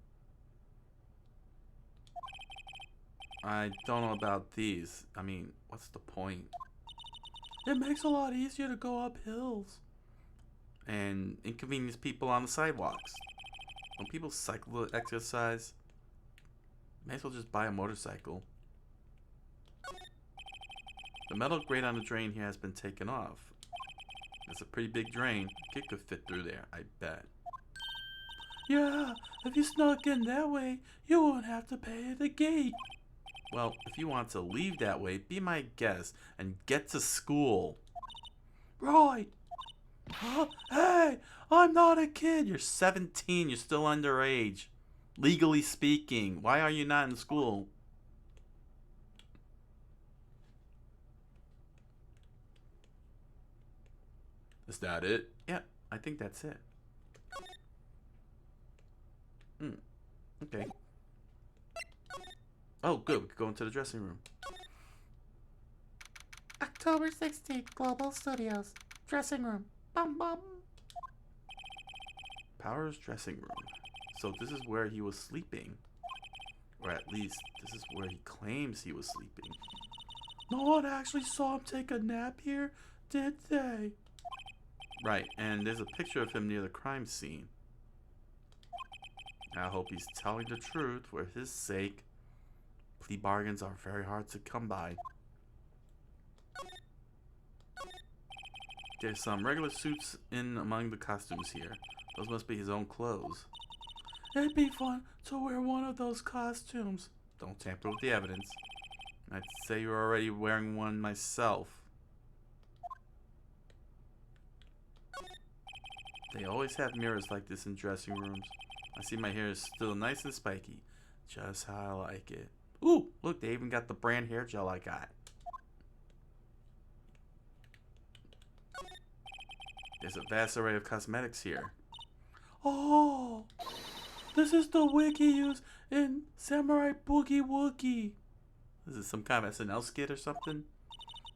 I don't know about these. I mean, what's the point? It makes it a lot easier to go up hills. And inconvenience people on the sidewalks. When people cycle to exercise, may as well just buy a motorcycle. The metal grate on the drain here has been taken off. It's a pretty big drain. A kid could fit through there, I bet. Yeah, if you snuck in that way, you won't have to pay at the gate. Well, if you want to leave that way, be my guest and get to school. Right. Huh? Hey, I'm not a kid. You're 17, you're still underage. Legally speaking, why are you not in school? Is that it? Yeah, I think that's it. Okay. Oh, good. We could go into the dressing room. October 16th, Global Studios. Dressing room. Bum bum. Powers' dressing room. So this is where he was sleeping. Or at least, this is where he claims he was sleeping. No one actually saw him take a nap here, did they? Right, and there's a picture of him near the crime scene. I hope he's telling the truth for his sake. Plea bargains are very hard to come by. There's some regular suits in among the costumes here. Those must be his own clothes. It'd be fun to wear one of those costumes. Don't tamper with the evidence. I'd say you're already wearing one myself. They always have mirrors like this in dressing rooms. I see my hair is still nice and spiky. Just how I like it. Ooh, look, they even got the brand hair gel I got. There's a vast array of cosmetics here. Oh, this is the wig he used in Samurai Boogie Woogie. Is this some kind of SNL skit or something?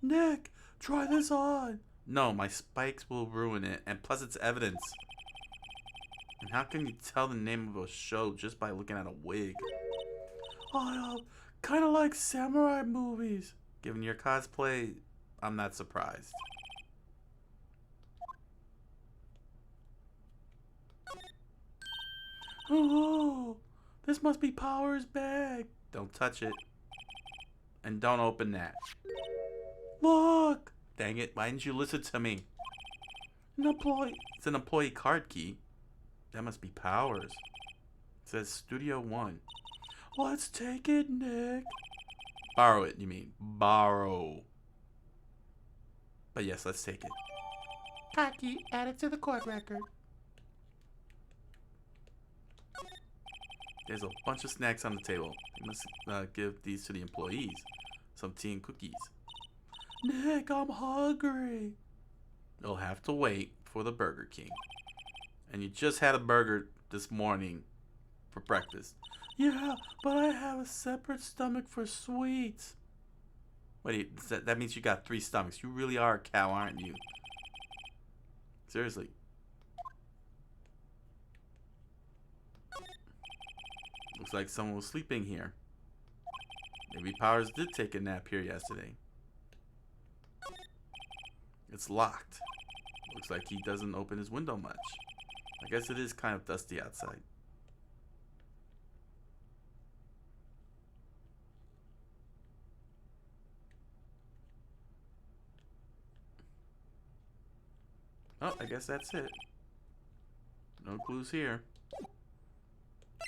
Nick, try this on. No, my spikes will ruin it, and plus it's evidence. And how can you tell the name of a show just by looking at a wig? I kind of like samurai movies. Given your cosplay, I'm not surprised. Oh, this must be Power's bag. Don't touch it. And don't open that. Look, Dang it, why didn't you listen to me? an employee. It's an employee card key. That must be Powers. It says Studio One. Let's take it, Nick. Borrow it, you mean. Borrow. But yes, let's take it. Coqui, add it to the court record. There's a bunch of snacks on the table. You must give these to the employees. Some tea and cookies. Nick, I'm hungry. You'll have to wait for the Burger King. And you just had a burger this morning for breakfast. Yeah, but I have a separate stomach for sweets. Wait, that means you got 3 stomachs. You really are a cow, aren't you? Seriously. Looks like someone was sleeping here. Maybe Powers did take a nap here yesterday. It's locked. Looks like he doesn't open his window much. I guess it is kind of dusty outside. Oh, I guess that's it. No clues here.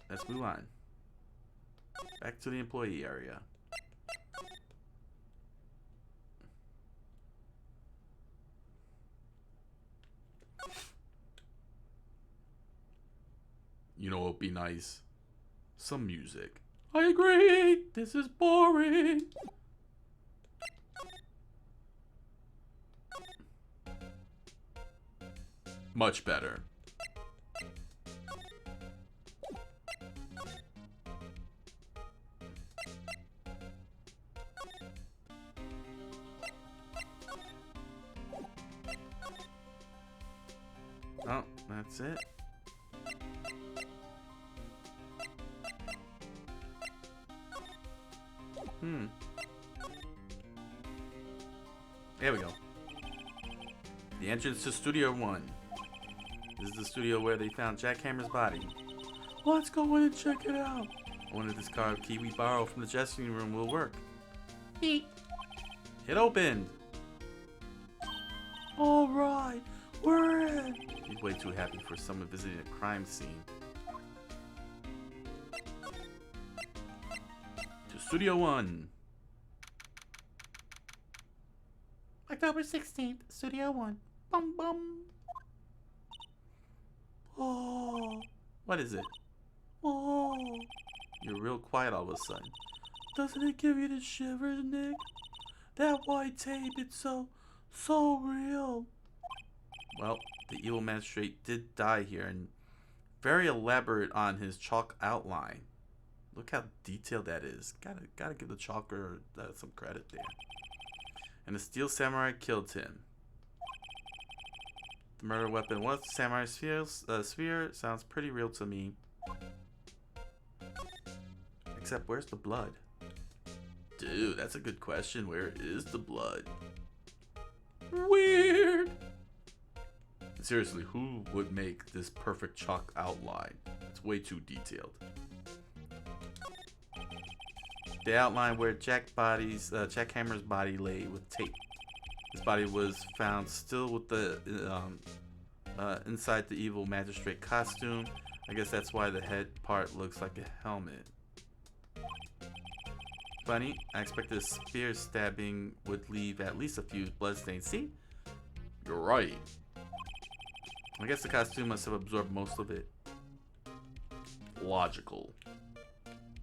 Let's move on. Back to the employee area. You know what would be nice? Some music. I agree. This is boring. Much better. Oh, that's it. There we go. The entrance to Studio One. This is the studio where they found Jack Hammer's body. Let's go in and check it out. I wonder if this card key we borrow from the dressing room will work. Beep. It opened! All right, we're in. He's way too happy for someone visiting a crime scene. To Studio One. October 16th, Studio One. Bum bum. Oh, What is it? oh. You're real quiet all of a sudden. Doesn't it give you the shivers, Nick? That white tape, it's so real. Well, the evil magistrate did die here, and very elaborate on his chalk outline. Look how detailed that is. Gotta give the chalker some credit there. And the steel samurai killed him. The murder weapon was the samurai sphere. Sounds pretty real to me. Except, where's the blood? Dude, that's a good question. Where is the blood? Weird. Seriously, who would make this perfect chalk outline? It's way too detailed. They outline where Jack Hammer's body lay with tape. His body was found still with the inside the evil magistrate costume. I guess that's why the head part looks like a helmet. Funny, I expected a spear stabbing would leave at least a few bloodstains. See? You're right. I guess the costume must have absorbed most of it. Logical.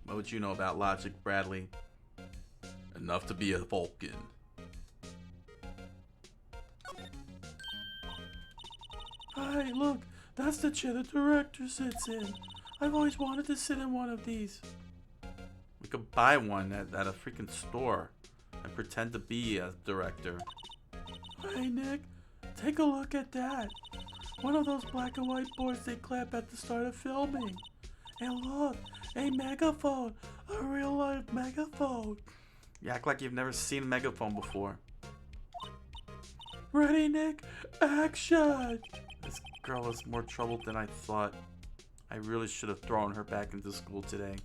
What would you know about logic, Bradley? Enough to be a Vulcan. Hey, look, that's the chair the director sits in. I've always wanted to sit in one of these. We could buy one at a freaking store and pretend to be a director. Hey, Nick, take a look at that. One of those black and white boards they clap at the start of filming. And look, a megaphone. A real life megaphone. You act like you've never seen a megaphone before. Ready, Nick? Action! This girl is more trouble than I thought. I really should have thrown her back into school today.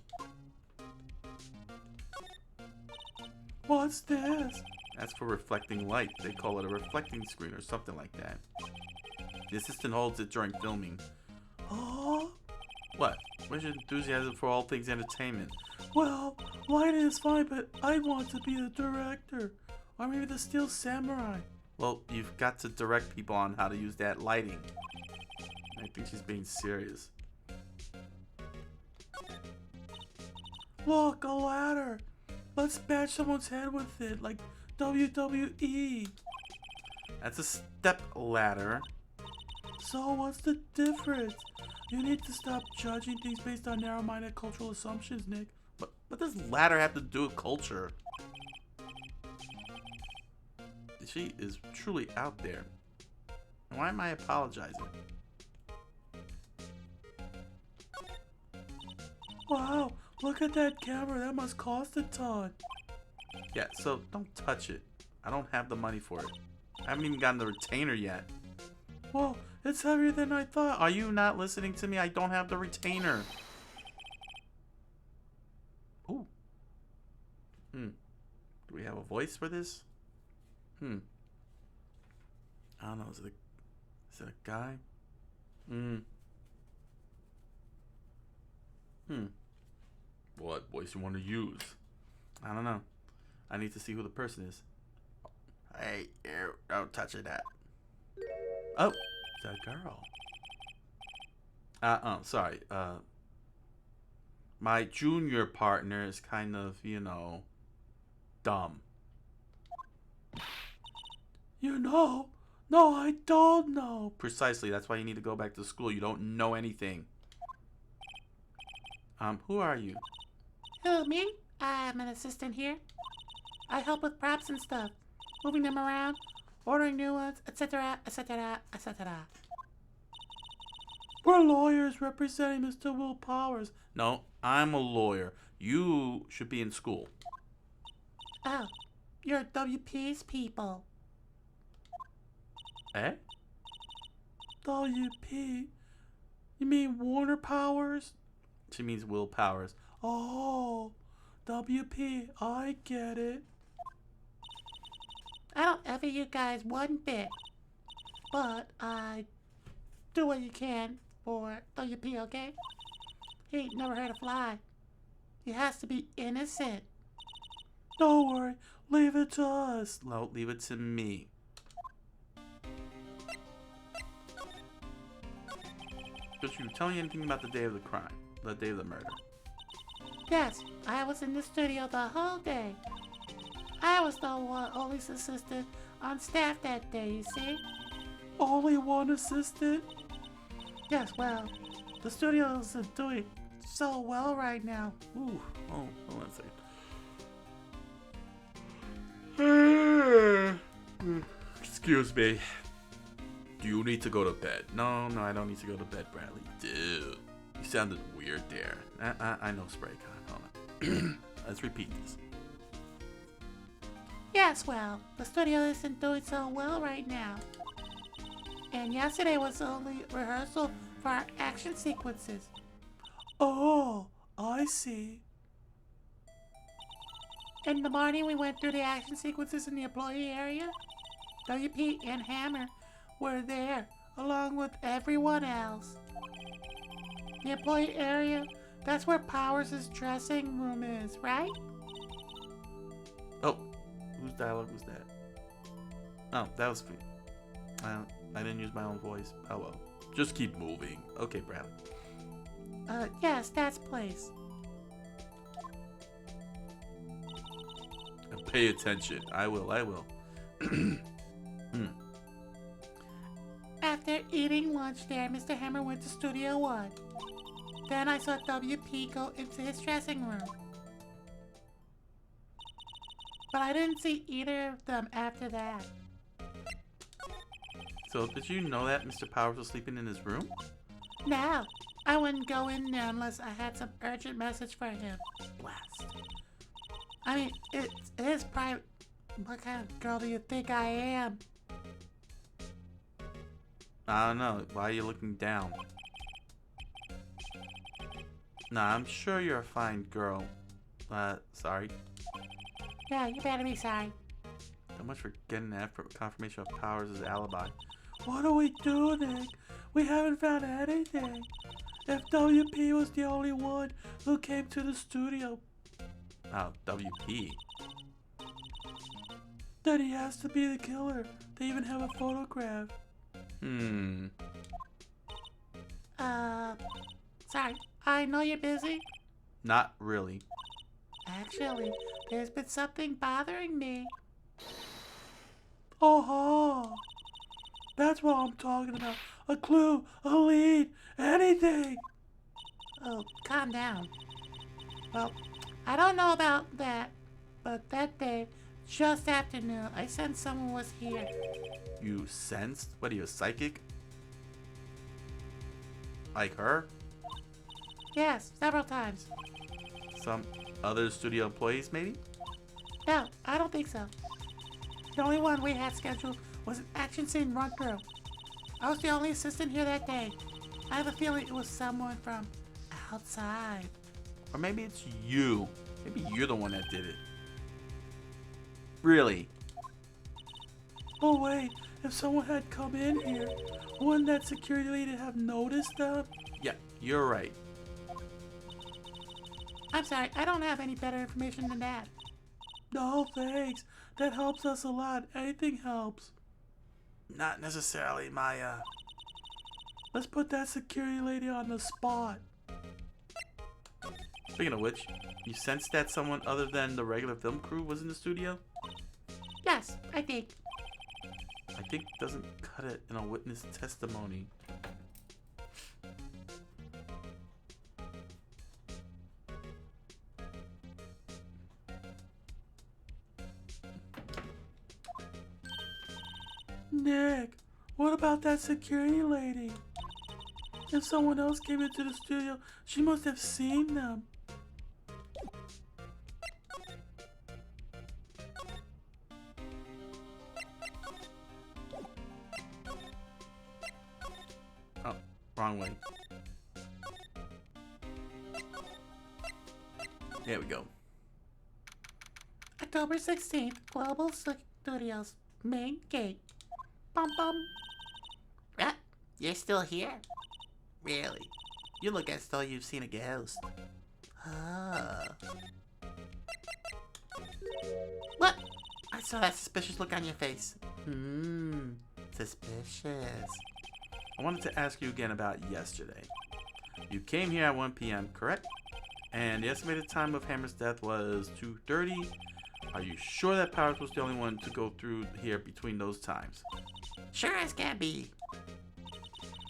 What's this? That's for reflecting light. They call it a reflecting screen or something like that. The assistant holds it during filming. Oh? What? Where's your enthusiasm for all things entertainment? Well, lighting is fine, but I want to be the director. Or maybe the Steel Samurai. Well, you've got to direct people on how to use that lighting. I think she's being serious. Look, a ladder. Let's smash someone's head with it, like WWE. That's a step ladder. So what's the difference? You need to stop judging things based on narrow-minded cultural assumptions, Nick. What does ladder have to do with culture? She is truly out there. Why am I apologizing? Wow, look at that camera. That must cost a ton. Yeah, so don't touch it. I don't have the money for it. I haven't even gotten the retainer yet. Whoa, it's heavier than I thought. Are you not listening to me? I don't have the retainer. Ooh. Do we have a voice for this? I don't know. Is it a guy? What voice you want to use? I don't know. I need to see who the person is. Hey, you don't touch it. That. Oh, it's a girl. Sorry. My junior partner is kind of, dumb. You know? No, I don't know. Precisely. That's why you need to go back to school. You don't know anything. Who are you? Who, me? I'm an assistant here. I help with props and stuff, moving them around, ordering new ones, etc., etc., etc. We're lawyers representing Mr. Will Powers. No, I'm a lawyer. You should be in school. Oh, you're WP's people. Eh? WP? You mean Warner Powers? She means Will Powers. Oh, WP, I get it. I don't envy you guys one bit, but I do what you can for WP, okay? He ain't never hurt a fly. He has to be innocent. Don't worry, leave it to us. No, leave it to me. Did you tell me anything about the day of the crime? The day of the murder? Yes, I was in the studio the whole day. I was the only assistant on staff that day, you see? Only one assistant? Yes, well, the studio isn't doing so well right now. Ooh, hold on a second. Excuse me. Do you need to go to bed? No, I don't need to go to bed, Bradley. Dude, you sounded weird there. I know, Spraycon. Hold on. Let's repeat this. Yes, well, the studio isn't doing so well right now. And yesterday was only rehearsal for our action sequences. Oh, I see. In the morning, we went through the action sequences in the employee area. WP and Hammer were there, along with everyone else. The employee area, that's where Powers' dressing room is, right? Oh, whose dialogue was that? Oh, that was me. I didn't use my own voice. Oh well. Just keep moving. Okay, Bradley. Yes, that's place. And pay attention. I will. After eating lunch there, Mr. Hammer went to Studio 1. Then I saw WP go into his dressing room. But I didn't see either of them after that. So, did you know that Mr. Powers was sleeping in his room? No, I wouldn't go in there unless I had some urgent message for him. Blast. I mean, it is private. What kind of girl do you think I am? I don't know. Why are you looking down? Nah, I'm sure you're a fine girl. Sorry. Yeah, you better be sorry. So much for getting that confirmation of Powers' alibi. What do we do, Nick? We haven't found anything. If WP was the only one who came to the studio, Oh, WP. then he has to be the killer. They even have a photograph. Sorry. I know you're busy. Not really. Actually, there's been something bothering me. Oh, that's what I'm talking about. A clue, a lead, anything. Oh, calm down. Well, I don't know about that, but that day, just after noon, I sensed someone was here. You sensed? What are you, a psychic? Like her? Yes, several times. Some other studio employees, maybe? No, I don't think so. The only one we had scheduled was an action scene run through. I was the only assistant here that day. I have a feeling it was someone from outside. Or maybe it's you. Maybe you're the one that did it. Really? But wait, if someone had come in here, wouldn't that security lady have noticed them? Yeah, you're right. I'm sorry, I don't have any better information than that. No, thanks. That helps us a lot. Anything helps. Not necessarily, Maya. Let's put that security lady on the spot. Speaking of which, you sensed that someone other than the regular film crew was in the studio? Yes, I think. I think doesn't cut it in a witness testimony. Nick, what about that security lady? If someone else came into the studio, she must have seen them. Oh, wrong way. There we go. October 16th, Global Studios, main gate. Bum bum. Ah, you're still here? Really? You look as though you've seen a ghost. Oh. What? I saw that suspicious look on your face. Suspicious. I wanted to ask you again about yesterday. You came here at 1 p.m., correct? And the estimated time of Hammer's death was 2:30. Are you sure that Powers was the only one to go through here between those times? Sure as can be.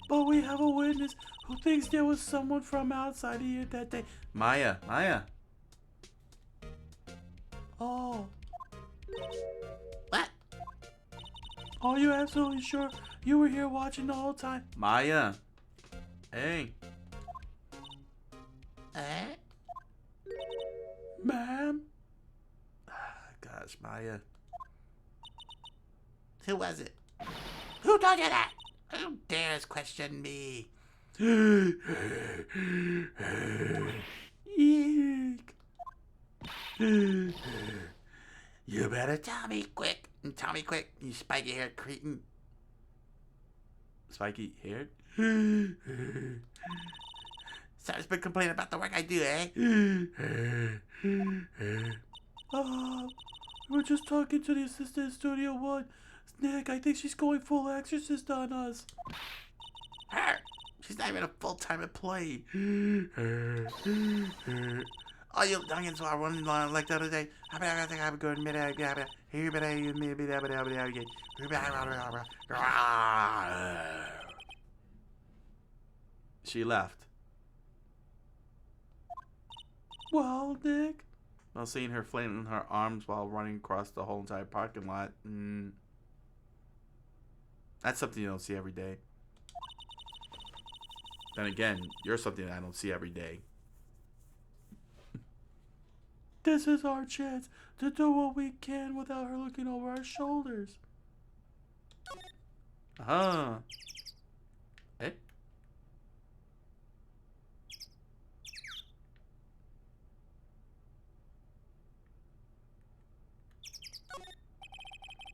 But we have a witness who thinks there was someone from outside here that day. Maya. Oh. What? Are you absolutely sure you were here watching the whole time? Maya. Hey. Ma'am? Gosh, Maya. Who was it? Who told you that? Who dares question me? Eek. You better tell me quick. Tell me quick, you spiky-haired cretin. Spiky haired? Someone's been complaining about the work I do, eh? We were just talking to the assistant in Studio 1. Nick, I think she's going full exorcist on us. Her? She's not even a full-time employee. All you youngins are running along like the other day. She left. Well, Nick? Well, seeing her flailing her arms while running across the whole entire parking lot. That's something you don't see every day. Then again, you're something I don't see every day. This is our chance to do what we can without her looking over our shoulders. Ah. Eh?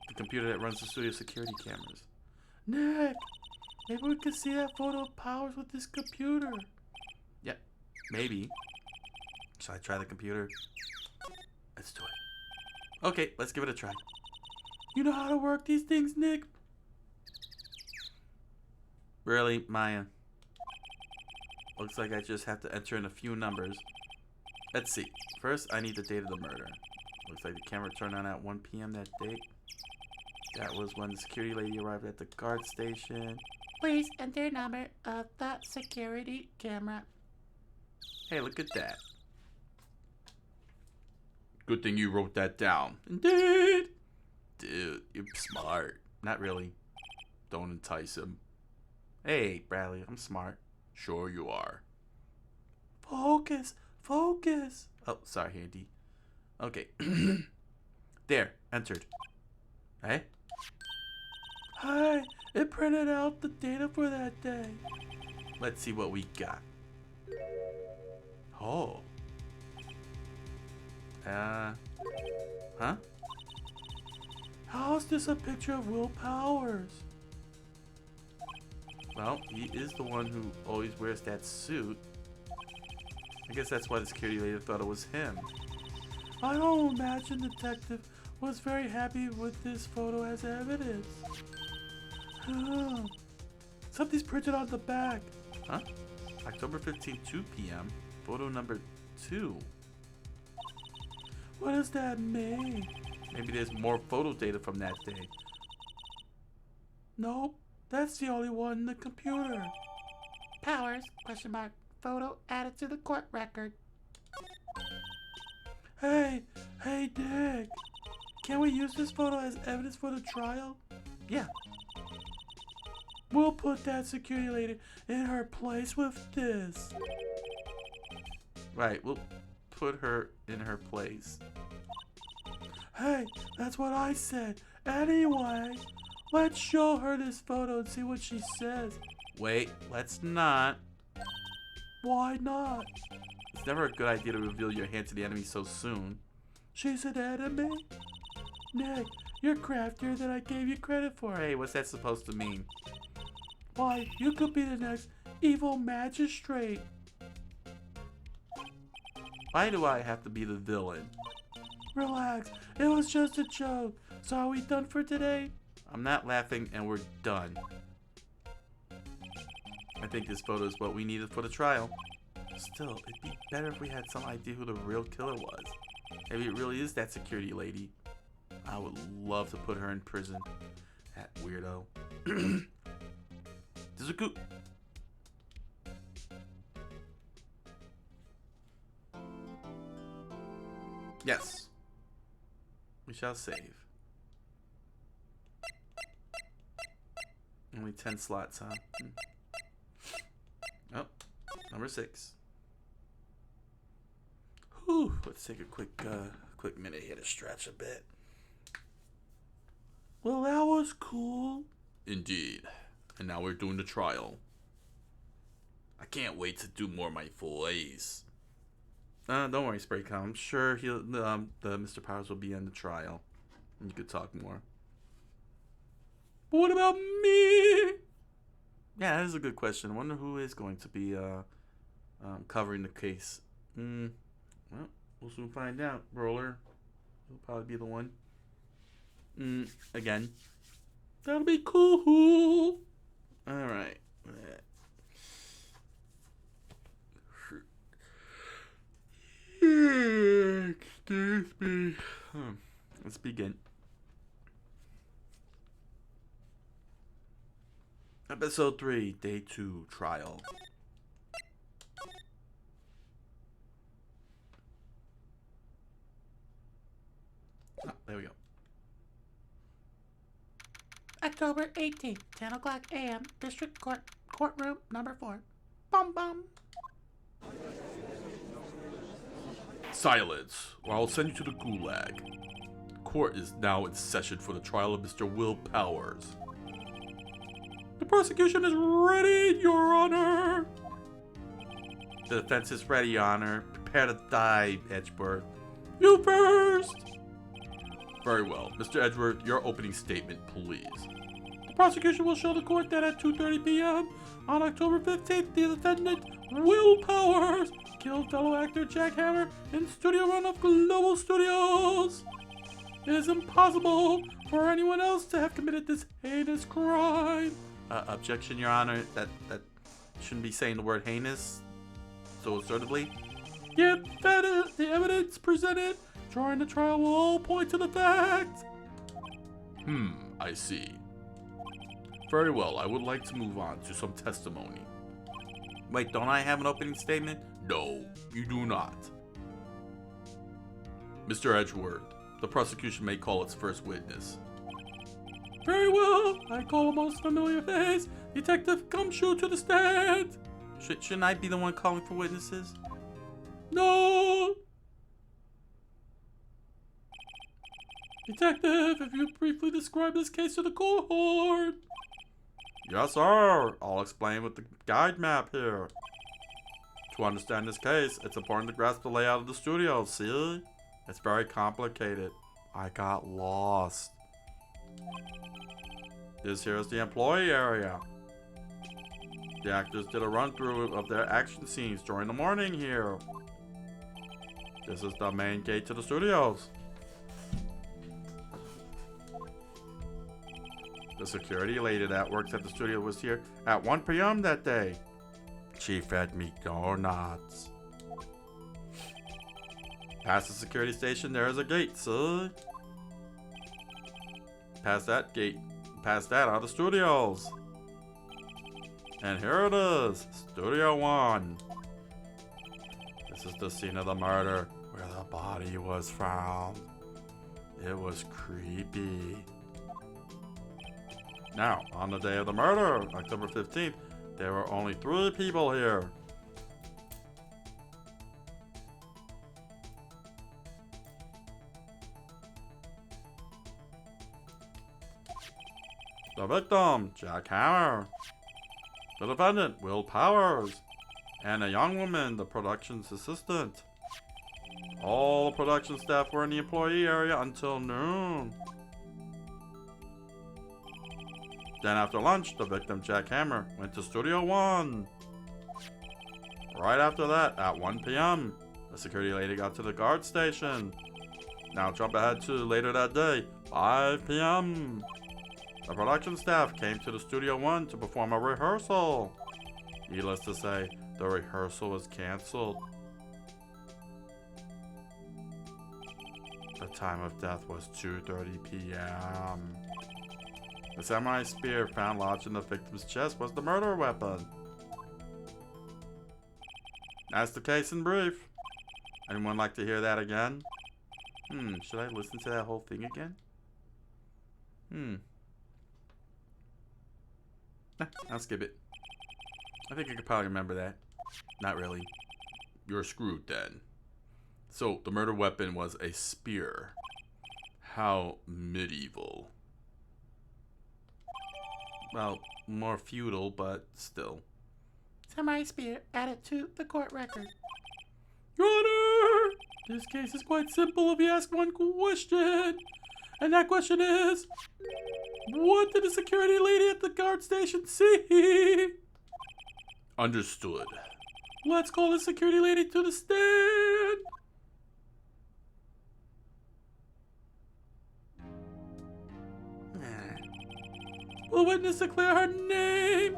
The computer that runs the studio security cameras. Nick, maybe we could see that photo of Powers with this computer. Yep, maybe. Shall I try the computer? Let's do it. Okay, let's give it a try. You know how to work these things, Nick? Really, Maya? Looks like I just have to enter in a few numbers. Let's see. First, I need the date of the murder. Looks like the camera turned on at 1 p.m. that date. That was when the security lady arrived at the guard station. Please enter number of the security camera. Hey, look at that. Good thing you wrote that down. Indeed. Dude, you're smart. Not really. Don't entice him. Hey, Bradley, I'm smart. Sure you are. Focus, focus. Oh, sorry, Andy. Okay. There, entered. Hey? Hey, it printed out the data for that day. Let's see what we got. Oh. Huh? How's this a picture of Will Powers? Well, he is the one who always wears that suit. I guess that's why the security lady thought it was him. I don't imagine the detective was very happy with this photo as evidence. Something's printed on the back. Huh? October 15, 2 p.m. Photo number 2. What does that mean? Maybe there's more photo data from that day. Nope, that's the only one in the computer. Powers, question mark, photo added to the court record. Hey, Dick. Can we use this photo as evidence for the trial? Yeah. We'll put that security lady in her place with this. Right, we'll put her in her place. Hey, that's what I said. Anyway, let's show her this photo and see what she says. Wait, let's not. Why not? It's never a good idea to reveal your hand to the enemy so soon. She's an enemy? Nick, you're craftier than I gave you credit for. Hey, what's that supposed to mean? Why, you could be the next evil magistrate. Why do I have to be the villain? Relax, it was just a joke. So are we done for today? I'm not laughing and we're done. I think this photo is what we needed for the trial. Still, it'd be better if we had some idea who the real killer was. Maybe it really is that security lady. I would love to put her in prison. That weirdo. Zuzu. Yes. We shall save. Only 10 slots, huh? Oh, number 6. Whew, let's take a quick minute here to stretch a bit. Well, that was cool. Indeed. And now we're doing the trial. I can't wait to do more of my full A's. Don't worry, Spraycom. I'm sure the Mr. Powers will be in the trial. And you could talk more. But what about me? Yeah, that is a good question. I wonder who is going to be covering the case. Well, we'll soon find out. Roller. He'll probably be the one. Again. That'll be cool. Alright. Excuse me. Let's begin. Episode 3, Day 2, Trial. A October 18th, 10 o'clock a.m., District Court, Courtroom number 4. Bum bum. Silence, or I'll send you to the gulag. Court is now in session for the trial of Mr. Will Powers. The prosecution is ready, Your Honor. The defense is ready, Your Honor. Prepare to die, Edgeworth. You first. Very well. Mr. Edgeworth, your opening statement, please. The prosecution will show the court that at 2:30 p.m. on October 15th, the defendant, Will Powers, killed fellow actor Jack Hammer in studio run of Global Studios. It is impossible for anyone else to have committed this heinous crime. Objection, Your Honor. That shouldn't be saying the word heinous so assertively. Yet the evidence presented during the trial will all point to the fact. I see. Very well, I would like to move on to some testimony. Wait, don't I have an opening statement? No, you do not. Mr. Edgeworth, the prosecution may call its first witness. Very well, I call a most familiar face, Detective Gumshoe, to the stand. Shouldn't I be the one calling for witnesses? No! Detective, if you briefly describe this case to the court. Yes, sir. I'll explain with the guide map here. To understand this case, it's important to grasp the layout of the studio, see? It's very complicated. I got lost. This here is the employee area. The actors did a run-through of their action scenes during the morning here. This is the main gate to the studios. The security lady that works at the studio was here at 1 p.m. that day. She fed me donuts. Past the security station, there is a gate, see? Past that gate, past that are the studios. And here it is, Studio 1. This is the scene of the murder where the body was found. It was creepy. Now, on the day of the murder, October 15th, there were only 3 people here. The victim, Jack Hammer. The defendant, Will Powers. And a young woman, the production's assistant. All the production staff were in the employee area until noon. Then after lunch, the victim, Jack Hammer, went to Studio 1. Right after that, at 1 p.m., the security lady got to the guard station. Now jump ahead to later that day, 5 p.m. The production staff came to the Studio 1 to perform a rehearsal. Needless to say, the rehearsal was canceled. The time of death was 2:30 p.m. The samurai spear found lodged in the victim's chest was the murder weapon. That's the case in brief. Anyone like to hear that again? Should I listen to that whole thing again? I'll skip it. I think I could probably remember that. Not really. You're screwed then. So, the murder weapon was a spear. How medieval. Well, more feudal, but still. Samurai spear added to the court record. Your Honor, this case is quite simple if you ask one question. And that question is, what did the security lady at the guard station see? Understood. Let's call the security lady to the stand. Will witness declare her name?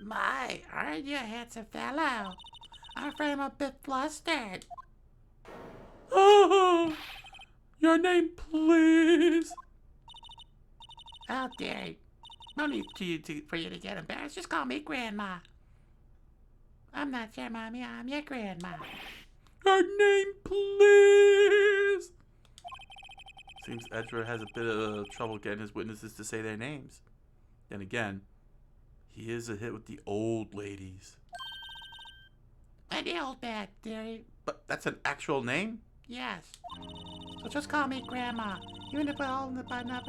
My, aren't you a handsome fellow? I'm afraid I'm a bit flustered. Oh, your name, please. Oh, dear. No need for you to get embarrassed. Just call me Grandma. I'm not your mommy. I'm your grandma. Your name, please. Seems Edgeworth has a bit of trouble getting his witnesses to say their names. Then again, he is a hit with the old ladies. I'm the old bag, dearie. But that's an actual name? Yes. So just call me Grandma. Even if we're all in the button up.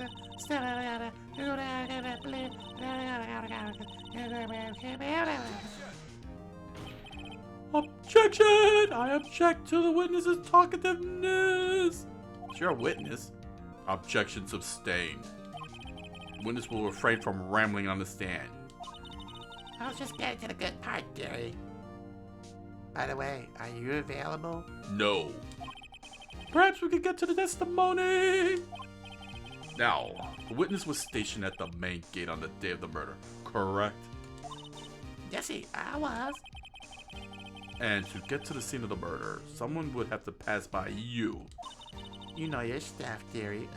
Objection! I object to the witness's talkativeness. You're a witness. Objection sustained. Witness will refrain from rambling on the stand. I was just getting to the good part, dearie. By the way, are you available? No. Perhaps we could get to the testimony. Now, the witness was stationed at the main gate on the day of the murder, correct? Jesse, I was. And to get to the scene of the murder, someone would have to pass by you. You know your stuff, dearie.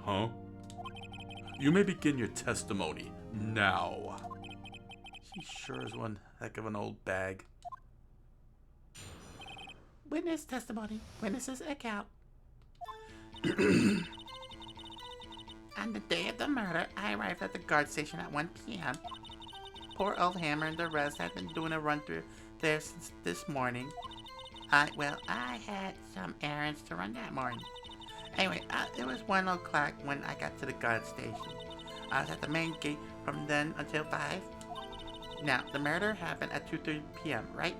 Huh? You may begin your testimony now. She sure is one heck of an old bag. Witness testimony. Witness's account. On the day of the murder, I arrived at the guard station at 1 p.m. Poor old Hammer and the rest had been doing a run-through there since this morning. I had some errands to run that morning. Anyway, it was 1 o'clock when I got to the guard station. I was at the main gate from then until 5. Now, the murder happened at 2:30 p.m., right?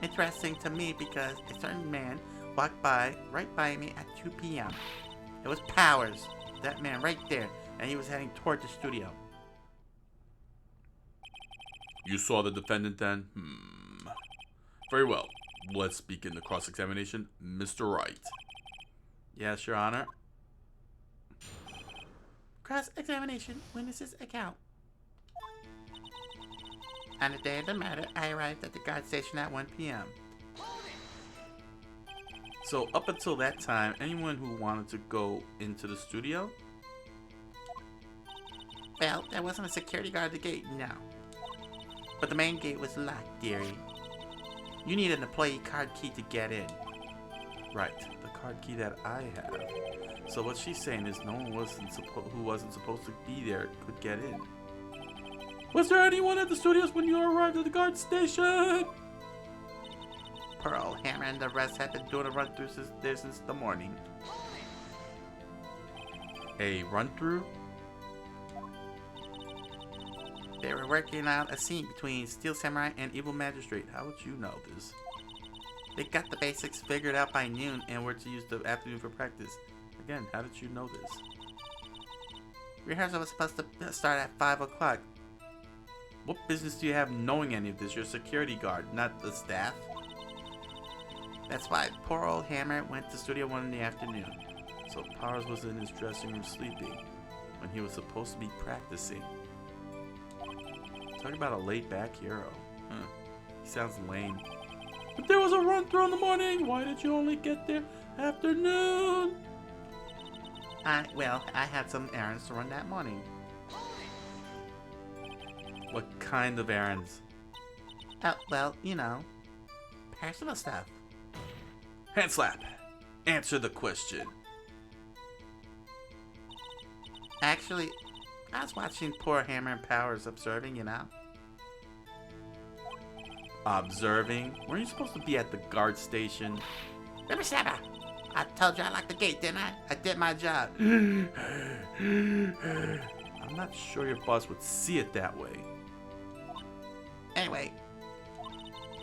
Interesting to me because a certain man walked right by me at 2 p.m. It was Powers, that man right there, and he was heading toward the studio. You saw the defendant then? Very well. Let's begin the cross-examination. Mr. Wright. Yes, Your Honor. Cross-examination. Witness's account. On the day of the murder, I arrived at the guard station at 1 p.m. So up until that time, anyone who wanted to go into the studio? Well, there wasn't a security guard at the gate, no. But the main gate was locked, dearie. You need an employee card key to get in. Right, the card key that I have. So what she's saying is no one who wasn't supposed to be there could get in. Was there anyone at the studios when you arrived at the guard station? Poor old Hammer and the rest had been doing a run-through since the morning. A run-through? They were working out a scene between Steel Samurai and Evil Magistrate. How would you know this? They got the basics figured out by noon and were to use the afternoon for practice. Again, how did you know this? Rehearsal was supposed to start at 5 o'clock. What business do you have knowing any of this? You're a security guard, not the staff. That's why poor old Hammer went to Studio 1 in the afternoon. So Powers was in his dressing room sleeping when he was supposed to be practicing. Talk about a laid-back hero. He sounds lame. If there was a run-through in the morning, why did you only get there afternoon? I had some errands to run that morning. What kind of errands? Oh, well, you know, personal stuff. Hand slap. Answer the question. Actually, I was watching poor Hammer and Powers observing, you know. Observing? Weren't you supposed to be at the guard station? Remember, Snapper? I told you I locked the gate, didn't I? I did my job. I'm not sure your boss would see it that way. Anyway,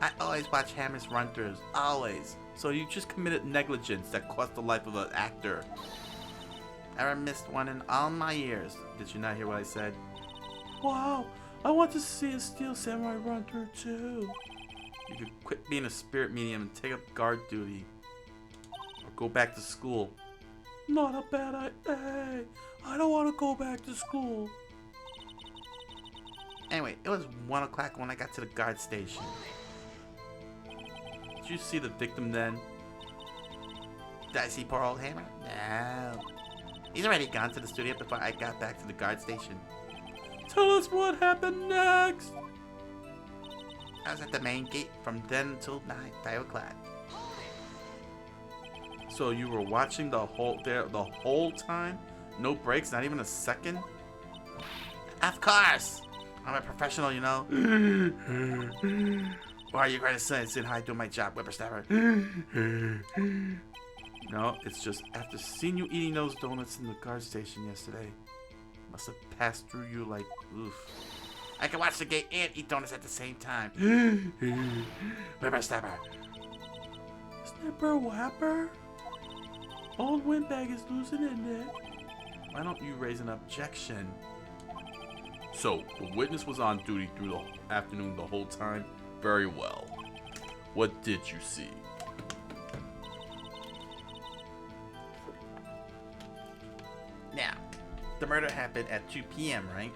I always watch Hammer's run-throughs. Always. So you just committed negligence that cost the life of an actor. Never missed one in all my years. Did you not hear what I said? Wow, I want to see a Steel Samurai run-through too. You could quit being a spirit medium and take up guard duty. Or go back to school. Not a bad idea. Hey, I don't want to go back to school. Anyway, it was 1 o'clock when I got to the guard station. Did you see the victim then? Did I see poor old Hammer? No. He's already gone to the studio before I got back to the guard station. Tell us what happened next. I was at the main gate from then until 5 o'clock. So you were watching the whole time? No breaks, not even a second? Of course. I'm a professional, you know. Or are you going to say hi doing my job, whippersnapper? No, it's just after seeing you eating those donuts in the guard station yesterday. Must have passed through you like, oof. I can watch the game and eat donuts at the same time. Whippersnapper. Snipper Whapper? Old Windbag is losing it, Nick. Why don't you raise an objection? So, the witness was on duty through the afternoon the whole time? Very well. What did you see? Now, the murder happened at 2 p.m., right?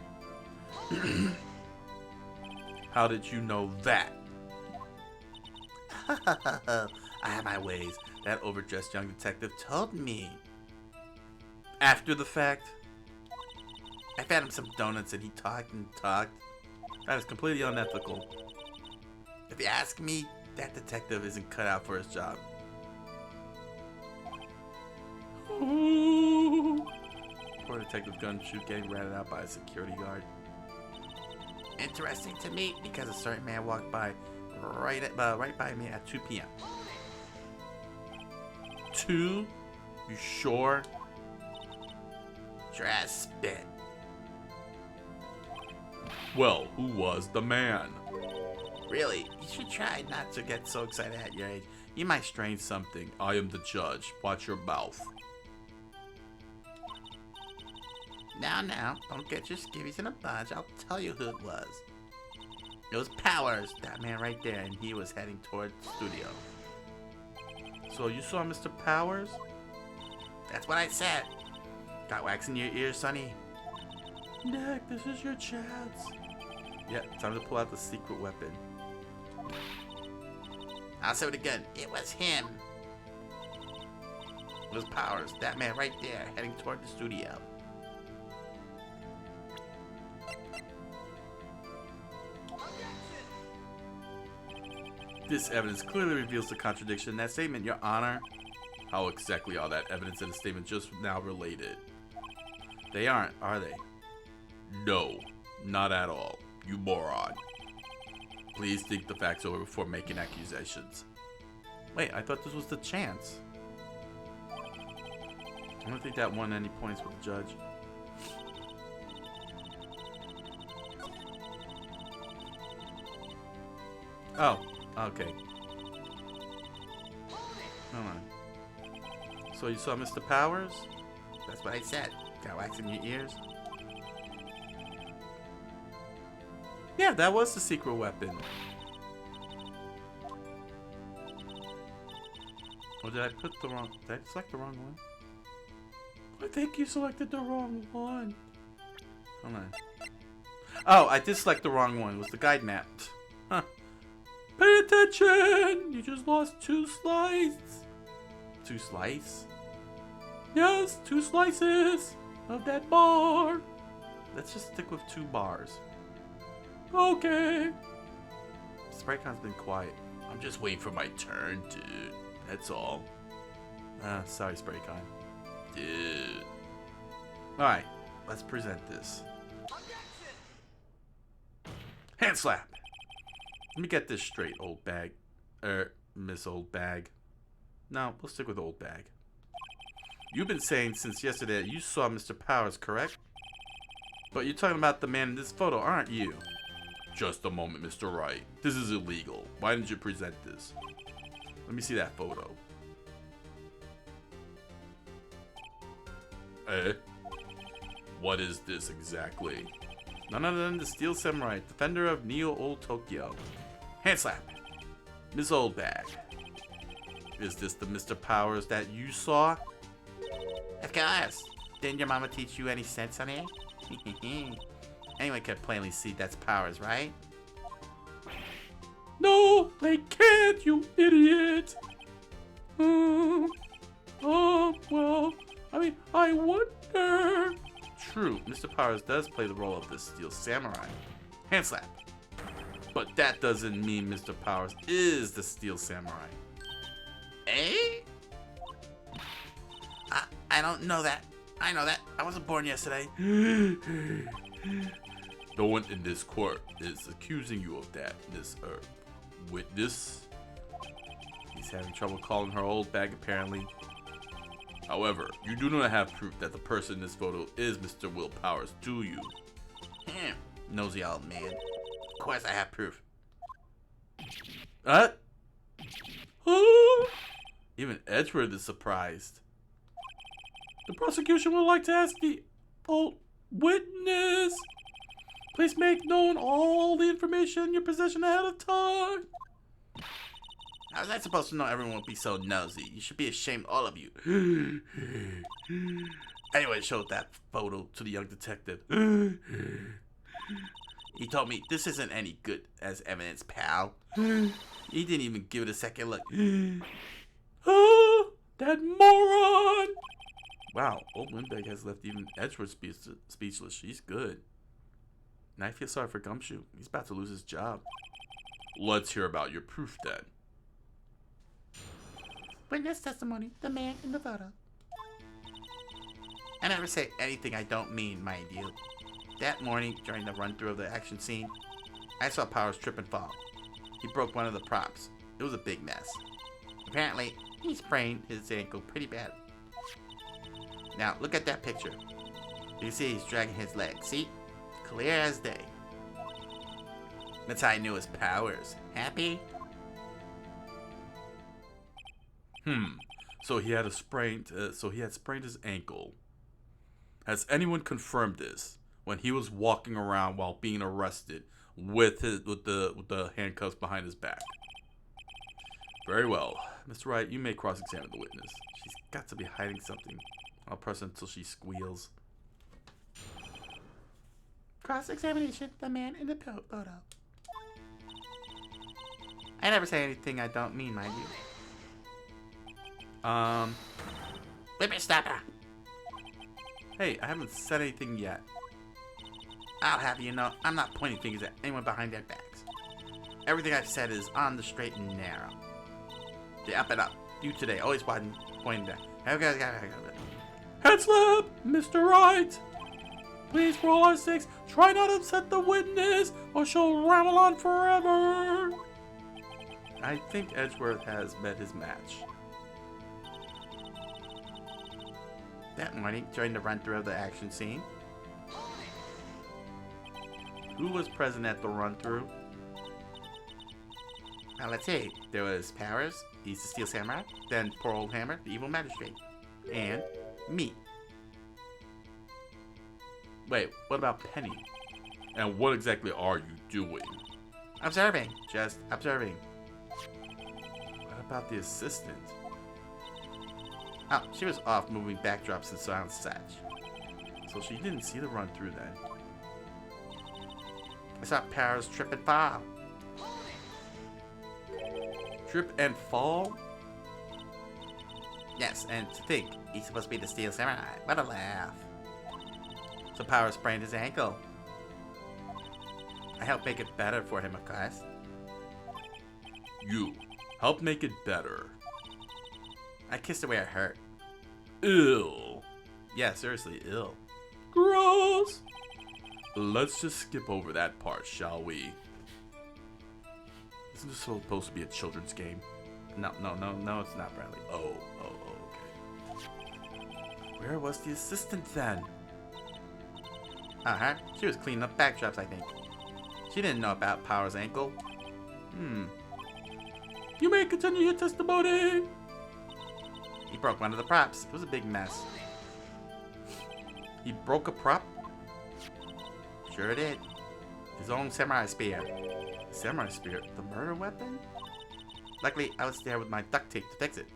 How did you know that? I have my ways. That overdressed young detective told me. After the fact? I fed him some donuts and he talked and talked. That is completely unethical. If you ask me, that detective isn't cut out for his job. Poor Detective Gunshoot getting ratted out by a security guard. Interesting to me because a certain man walked by right by me at 2 p.m. 2? You sure? Sure as spit. Well, who was the man? Really, you should try not to get so excited at your age. You might strain something. I am the judge. Watch your mouth. Now, don't get your skivvies in a bunch. I'll tell you who it was. It was Powers, that man right there, and he was heading toward the studio. So you saw Mr. Powers? That's what I said. Got wax in your ears, Sonny? Nick, this is your chance. Yeah, time to pull out the secret weapon. I'll say it again. It was him. It was Powers, that man right there, heading toward the studio. This evidence clearly reveals the contradiction in that statement, Your Honor. How exactly are that evidence and the statement just now related? They aren't, are they? No, not at all. You moron. Please think the facts over before making accusations. Wait, I thought this was the chance. I don't think that won any points with the judge. Oh, okay. Hold on. So you saw Mr. Powers? That's what I said. Got wax in your ears? Yeah, that was the secret weapon. Or did I put the wrong... Did I select the wrong one? I think you selected the wrong one. Hold on. Oh, I did select the wrong one. It was the guide map. Huh. Pay attention! You just lost 2 slices. 2 slice? Yes, 2 slices of that bar. Let's just stick with 2 bars. Okay. Spritecon's been quiet. I'm just waiting for my turn, dude. That's all. Sorry, Spraycon. Dude. Alright, let's present this. Hand slap! Let me get this straight, old bag. Miss Old Bag. No, we'll stick with Old Bag. You've been saying since yesterday that you saw Mr. Powers, correct? But you're talking about the man in this photo, aren't you? Just a moment, Mr. Wright. This is illegal. Why didn't you present this? Let me see that photo. Eh? What is this exactly? None other than the Steel Samurai, defender of Neo Old Tokyo. Hand slap. Miss Old Bag. Is this the Mr. Powers that you saw? Of course. Didn't your mama teach you any sense, honey? Anyone could plainly see that's Powers, right? No, they can't, you idiot. Well, I mean, I wonder. True, Mr. Powers does play the role of the Steel Samurai. Hand slap. But that doesn't mean Mr. Powers is the Steel Samurai. Eh? I don't know that. I know that. I wasn't born yesterday. No one in this court is accusing you of that, Miss witness. He's having trouble calling her old bag, apparently. However, you do not have proof that the person in this photo is Mr. Will Powers, do you? Nosy old man. Of course I have proof. What? Even Edgeworth is surprised. The prosecution would like to ask the witness. Please make known all the information in your possession ahead of time. How was I supposed to know everyone would be so nosy? You should be ashamed, all of you. Anyway, showed that photo to the young detective. He told me this isn't any good as evidence, pal. He didn't even give it a second look. That moron! Wow, old Lindbergh has left even Edgeworth speechless. She's good. And I feel sorry for Gumshoe. He's about to lose his job. Let's hear about your proof then. Witness testimony, the man in the photo. I never say anything I don't mean, mind you. That morning, during the run-through of the action scene, I saw Powers trip and fall. He broke one of the props. It was a big mess. Apparently, he sprained his ankle pretty bad. Now, look at that picture. You can see he's dragging his leg. See? Clear as day. That's how I knew his Powers. Happy? So he had sprained his ankle. Has anyone confirmed this when he was walking around while being arrested with the handcuffs behind his back? Very well, Mr. Wright, you may cross-examine the witness. She's got to be hiding something. I'll press until she squeals. Cross-examination, the man in the photo. I never say anything I don't mean, mind you. Whippersnapper! Hey, I haven't said anything yet. I'll have you know, I'm not pointing fingers at anyone behind their backs. Everything I've said is on the straight and narrow. The up and up. You today, always pointing down. Head slap, Mr. Wright. Please, for all our sakes, try not to upset the witness, or she'll ramble on forever. I think Edgeworth has met his match. That morning, during the run-through of the action scene. Who was present at the run-through? Now let's see. There was Powers, he's the Steel Samurai, then poor old Hammer, the evil magistrate, and me. Wait, what about Penny? And what exactly are you doing? Observing. Just observing. What about the assistant? Oh, she was off moving backdrops and sound such. So she didn't see the run-through then. I saw Powers trip and fall. Trip and fall? Yes, and to think, he's supposed to be the Steel Samurai. What a laugh. So Powers sprained his ankle. I helped make it better for him, of course. You help make it better. I kissed her where it hurt. Ill. Yeah, seriously, ill. Gross. Let's just skip over that part, shall we? Isn't this supposed to be a children's game? No, it's not, Bradley. Oh, okay. Where was the assistant then? Uh-huh. She was cleaning up backdrops, I think. She didn't know about Powers' ankle. You may continue your testimony. He broke one of the props. It was a big mess. He broke a prop? Sure did. His own samurai spear. Samurai spear? The murder weapon? Luckily, I was there with my duct tape to fix it.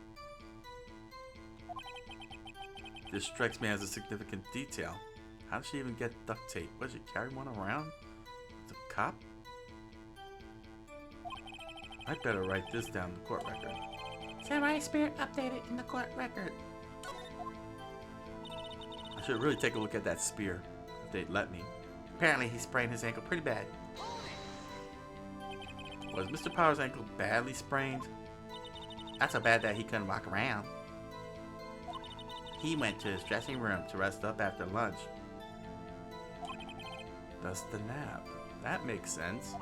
This strikes me as a significant detail. How did she even get duct tape? What, did she carry one around? As a cop? I'd better write this down in the court record. Samurai spear updated in the court record. I should really take a look at that spear, if they'd let me. Apparently, he sprained his ankle pretty bad. Was Mr. Powers' ankle badly sprained? Not so bad that he couldn't walk around. he went to his dressing room to rest up after lunch. That's the nap. That makes sense.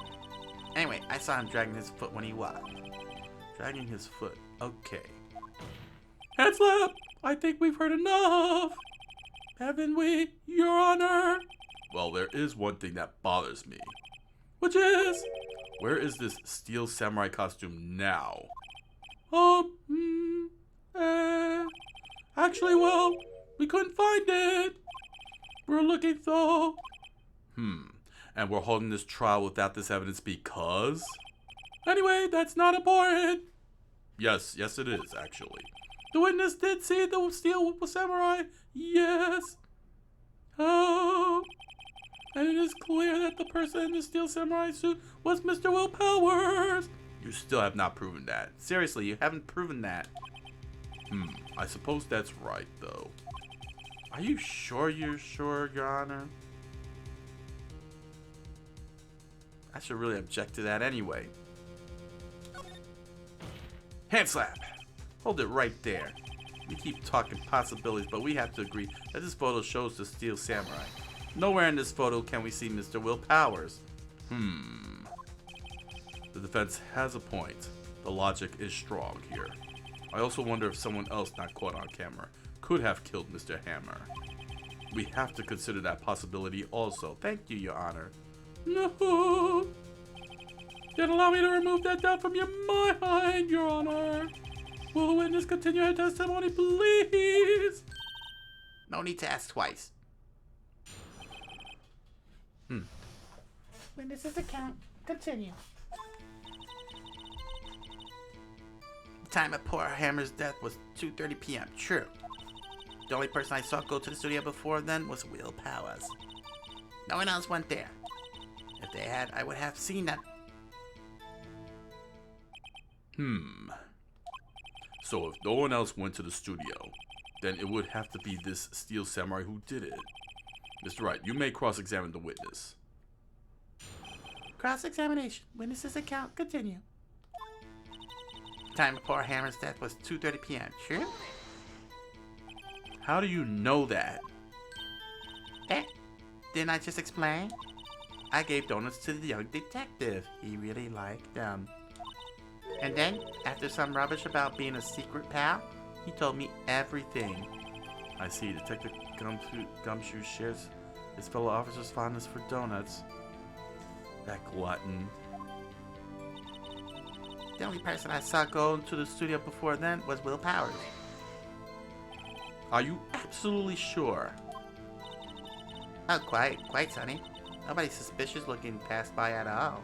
Anyway, I saw him dragging his foot when he walked. Dragging his foot. Okay. Hand slap! I think we've heard enough! Haven't we, Your Honor? Well, there is one thing that bothers me. Which is? Where is this steel samurai costume now? Actually, well, we couldn't find it. We're looking though. And we're holding this trial without this evidence because? Anyway, that's not important. Yes, it is, actually. The witness did see the steel samurai. Yes. Oh. And it is clear that the person in the steel samurai suit was Mr. Will Powers. You still have not proven that. Seriously, you haven't proven that. I suppose that's right, though. Are you sure you're sure, Your Honor? I should really object to that anyway. Hand slap! Hold it right there. We keep talking possibilities, but we have to agree that this photo shows the steel samurai. Nowhere in this photo can we see Mr. Will Powers. The defense has a point. The logic is strong here. I also wonder if someone else not caught on camera could have killed Mr. Hammer. We have to consider that possibility also. Thank you, Your Honor. No. Then allow me to remove that doubt from your mind, Your Honor. Will the witness continue her testimony, please? No need to ask twice. Witness's account. Continue. The time of poor Hammer's death was 2:30 p.m. True. The only person I saw go to the studio before then was Will Powers. No one else went there. If they had, I would have seen them. So if no one else went to the studio, then it would have to be this steel samurai who did it. Mr. Wright, you may cross-examine the witness. Cross-examination. Witness's account. Continue. The time of poor Hammer's death was 2:30 p.m. True? How do you know that? Didn't I just explain? I gave donuts to the young detective. He really liked them. And then, after some rubbish about being a secret pal, he told me everything. I see. Detective Gumshoe shares his fellow officer's fondness for donuts. That glutton. The only person I saw go to the studio before then was Will Powers. Are you absolutely sure? Oh, quite, Sonny. Nobody suspicious looking passed by at all.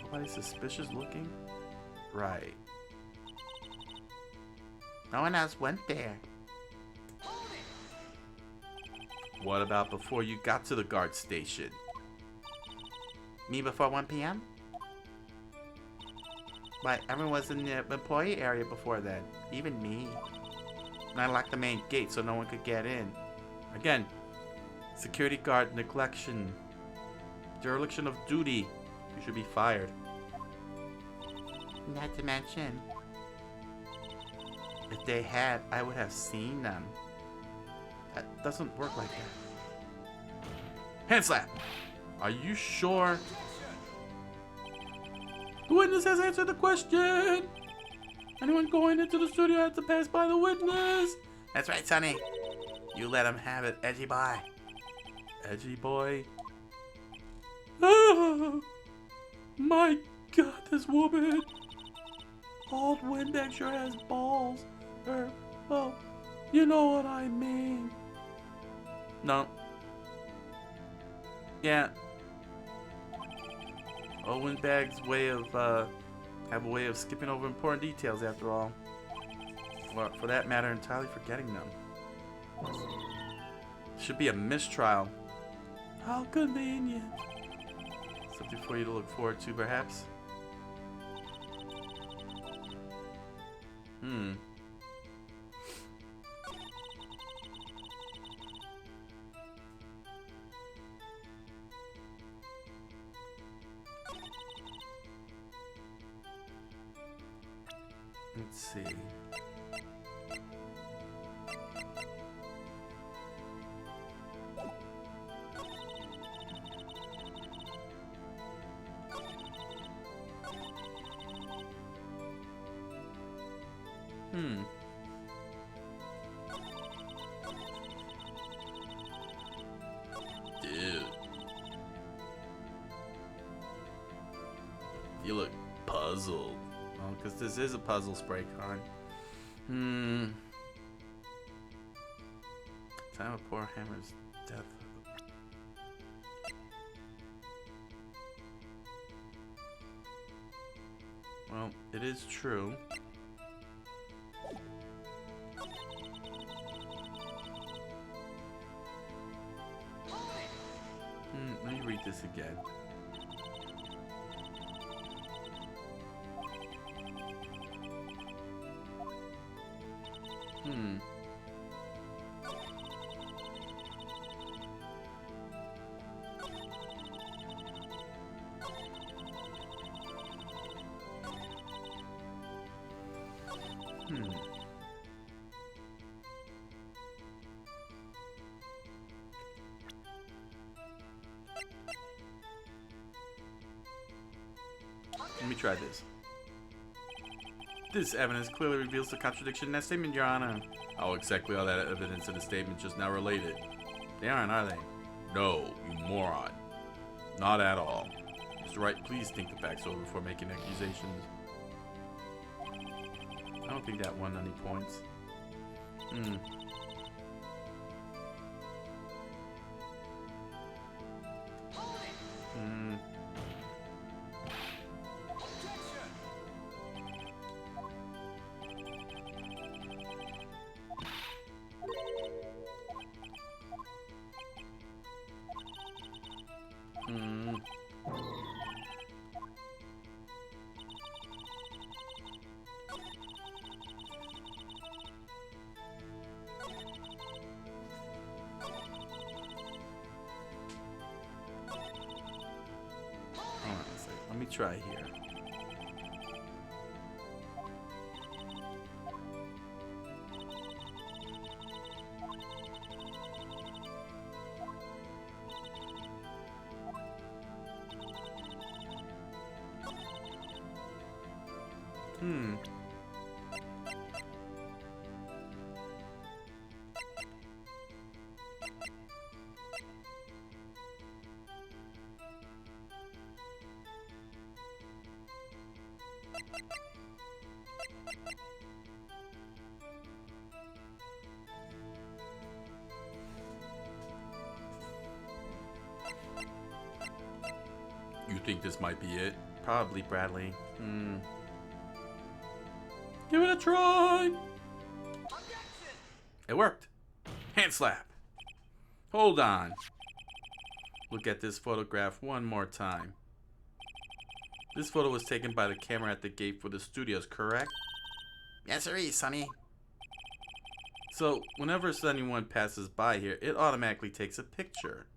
Nobody suspicious looking? Right. No one else went there. What about before you got to the guard station? Me before 1 p.m.? Why, everyone was in the employee area before then. Even me. And I locked the main gate so no one could get in. Again, security guard neglection. Dereliction of duty. You should be fired. Not to mention, if they had, I would have seen them. That doesn't work like that. Hand slap! Are you sure? The witness has answered the question. Anyone going into the studio has to pass by the witness. That's right, Sonny. You let him have it, edgy boy. Edgy boy? Oh, my God, this woman. Old Windex sure has balls. Well, you know what I mean. No. Yeah. Owen Bag's way of, have a way of skipping over important details after all. Or, for that matter, entirely forgetting them. Should be a mistrial. How convenient. Something for you to look forward to, perhaps? Let's see. Dude. You look puzzled. Oh, because this is a puzzle spray con. Time of poor Hammer's death. Well, it is true. Let me read this again. Let me try this. This evidence clearly reveals the contradiction in that statement, Your Honor. How exactly are that evidence in the statement just now related? They aren't, are they? No, you moron. Not at all. Mr. Wright, please think the facts over before making accusations. I don't think that won any points. Let me try here. You think this might be it? Probably, Bradley. Give it a try. It worked. Hand slap. Hold on. Look at this photograph one more time. This photo was taken by the camera at the gate for the studios, correct? Yes, sir, Sonny. So, whenever anyone passes by here, it automatically takes a picture.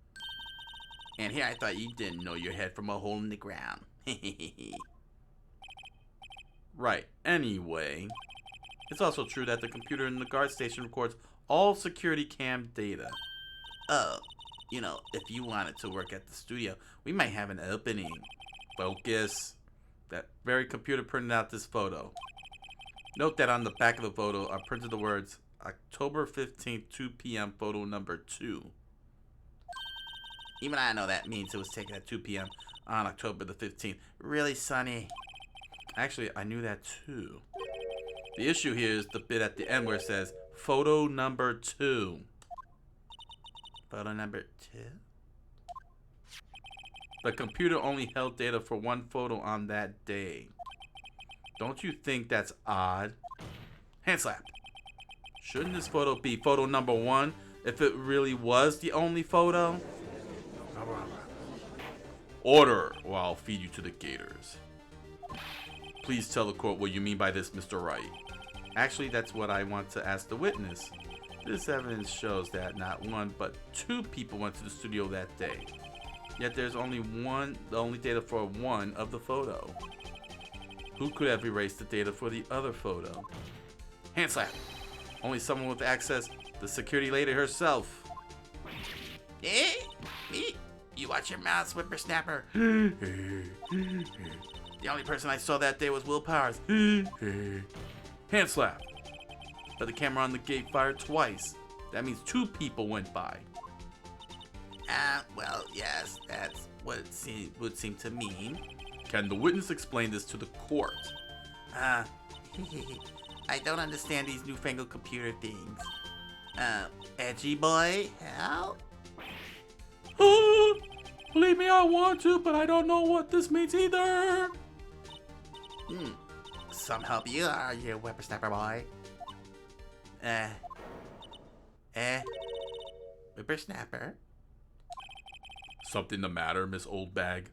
And here I thought you didn't know your head from a hole in the ground. Right. Anyway, it's also true that the computer in the guard station records all security cam data. Oh, you know, if you wanted to work at the studio, we might have an opening. Focus. That very computer printed out this photo. Note that on the back of the photo are printed the words October 15th, 2 p.m. photo number 2. Even I know that means it was taken at 2 p.m. on October the 15th. Really, Sonny? Actually, I knew that too. The issue here is the bit at the end where it says photo number 2. Photo number 2? The computer only held data for one photo on that day. Don't you think that's odd? Hand slap. Shouldn't this photo be photo number 1 if it really was the only photo? Order, or I'll feed you to the gators. Please tell the court what you mean by this, Mr. Wright. Actually, that's what I want to ask the witness. This evidence shows that not one, but 2 people went to the studio that day. Yet there's only the only data for one of the photo. Who could have erased the data for the other photo? Hand slap. Only someone with access, the security lady herself. Eh? Me? You watch your mouth, whippersnapper. The only person I saw that day was Will Powers. Hand slap. but the camera on the gate fired twice. That means 2 people went by. Well, yes, that's what it would seem to mean. Can the witness explain this to the court? I don't understand these newfangled computer things. Edgy boy, help? Believe me, I want to, but I don't know what this means either. Some help you are, you whippersnapper boy. Whippersnapper? Something the matter, Miss Oldbag?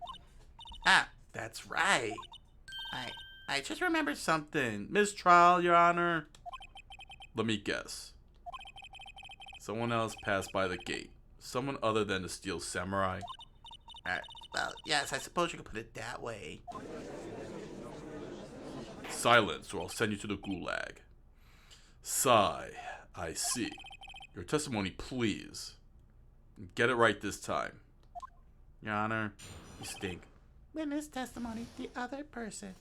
That's right. I just remembered something. Mistrial, Your Honor. Let me guess. Someone else passed by the gate. Someone other than the Steel Samurai. Well, yes, I suppose you could put it that way. Silence, or I'll send you to the gulag. Sigh. I see. Your testimony, please. Get it right this time. Your Honor, you stink. Witness testimony, the other person.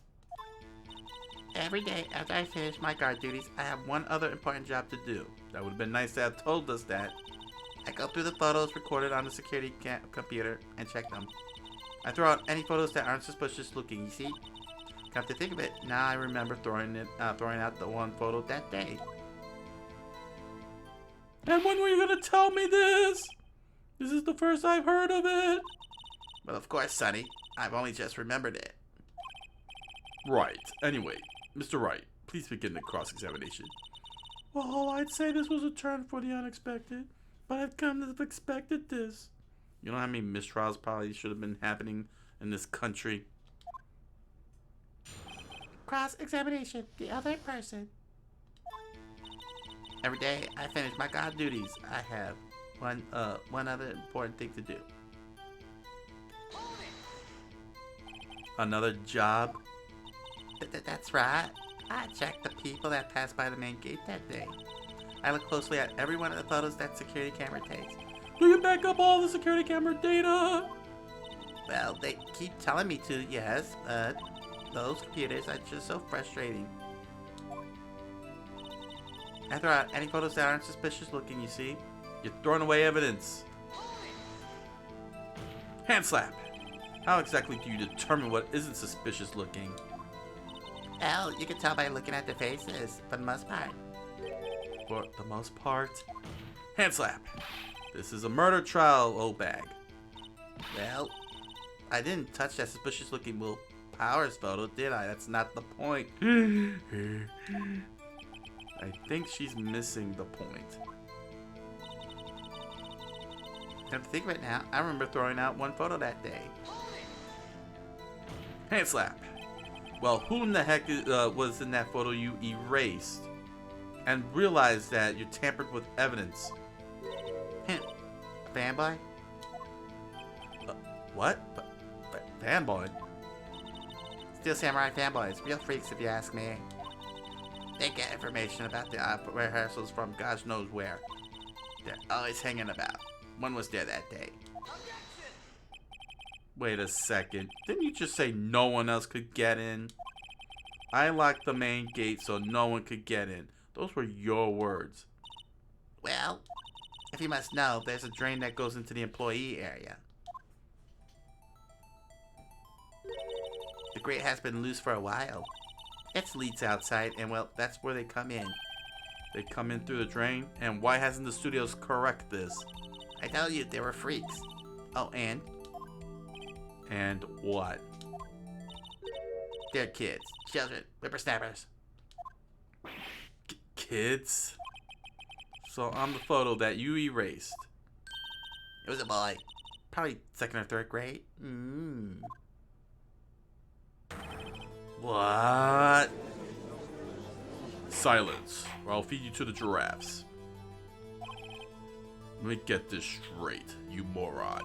Every day after I finish my guard duties, I have one other important job to do. That would have been nice to have told us that. I go through the photos recorded on the security computer and check them. I throw out any photos that aren't suspicious looking, you see? Come to think of it, now I remember throwing out the one photo that day. And when were you gonna tell me this? This is the first I've heard of it. Well, of course, Sonny. I've only just remembered it. Right. Anyway, Mr. Wright, please begin the cross-examination. Well, I'd say this was a turn for the unexpected, but I've kind of expected this. You know how many mistrials probably should have been happening in this country? Cross-examination, the other person. Every day I finish my guard duties. I have one other important thing to do. Another job? That's right. I checked the people that passed by the main gate that day. I look closely at every one of the photos that security camera takes. Do you back up all the security camera data? Well, they keep telling me to, yes, but those computers are just so frustrating. I throw out any photos that aren't suspicious looking, you see? You're throwing away evidence. Hand slap. How exactly do you determine what isn't suspicious looking? Well, you can tell by looking at their faces, for the most part. For the most part? Hand slap. This is a murder trial, old bag. Well, I didn't touch that suspicious looking Will Powers photo, did I? That's not the point. I think she's missing the point. Come to think of it now, I remember throwing out one photo that day. Hand slap. Well, who in the heck was in that photo you erased? And realized that you tampered with evidence? Hint. Fanboy? What? Fanboy? Steel Samurai fanboys, real freaks if you ask me. They get information about the rehearsals from God knows where. They're always hanging about. One was there that day. Wait a second. Didn't you just say no one else could get in? I locked the main gate so no one could get in. Those were your words. Well, if you must know, there's a drain that goes into the employee area. The grate has been loose for a while. It's leads outside, and well, that's where they come in. They come in through the drain? And why hasn't the studios correct this? I tell you, they were freaks. Oh, and? And what? They're kids, children, whippersnappers. Kids? So on the photo that you erased. It was a boy. Probably 2nd or 3rd grade. What? Silence, or I'll feed you to the giraffes. Let me get this straight, you moron.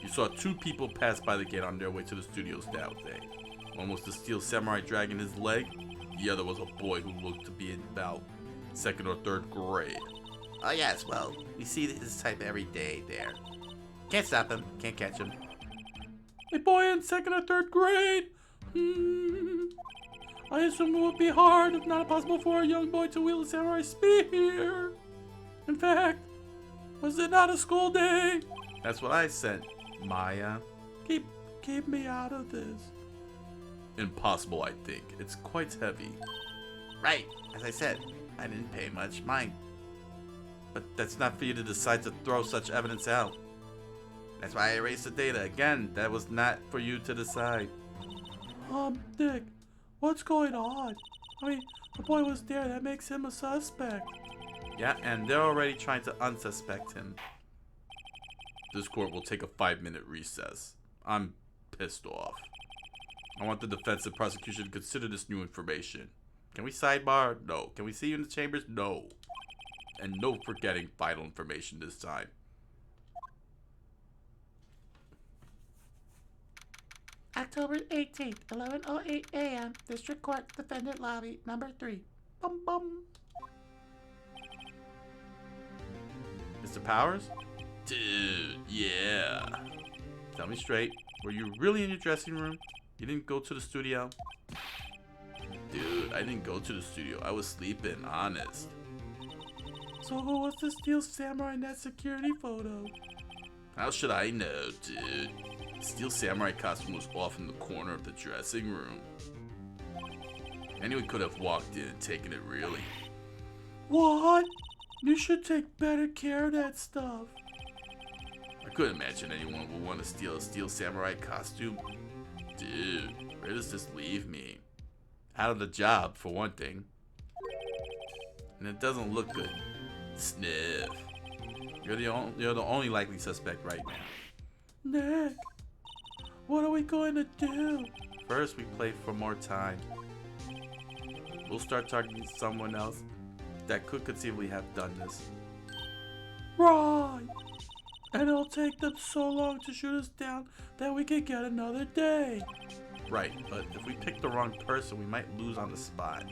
You saw 2 people pass by the gate on their way to the studios that day. One was the Steel Samurai dragging his leg. The other was a boy who looked to be in about 2nd or 3rd grade. Oh yes, well, we see this type every day there. Can't stop him, can't catch him. A boy in 2nd or 3rd grade? I assume it would be hard, if not impossible, for a young boy to wield a samurai spear. In fact, was it not a school day? That's what I said, Maya. Keep me out of this. Impossible, I think. It's quite heavy. Right, as I said, I didn't pay much mind. But that's not for you to decide to throw such evidence out. That's why I erased the data. Again, that was not for you to decide. Nick, what's going on? I mean, the boy was there. That makes him a suspect. Yeah, and they're already trying to unsuspect him. This court will take a 5-minute recess. I'm pissed off. I want the defense and prosecution to consider this new information. Can we sidebar? No. Can we see you in the chambers? No. And no forgetting vital information this time. October 18th, 11:08 a.m. District Court, Defendant Lobby, number 3. Bum bum. Mr. Powers? Dude, yeah. Tell me straight. Were you really in your dressing room? You didn't go to the studio? Dude, I didn't go to the studio. I was sleeping, honest. So who was the Steel Samurai in that security photo? How should I know, dude? The Steel Samurai costume was off in the corner of the dressing room. Anyone could have walked in and taken it, really. What? You should take better care of that stuff. I couldn't imagine anyone would want to steal a Steel Samurai costume. Dude, where does this leave me? Out of the job, for one thing. And it doesn't look good. Sniff. You're the only likely suspect right now. Nick, what are we going to do? First, we play for more time. We'll start targeting someone else that could conceivably have done this. Right. And it'll take them so long to shoot us down that we can get another day. Right, but if we pick the wrong person, we might lose on the spot.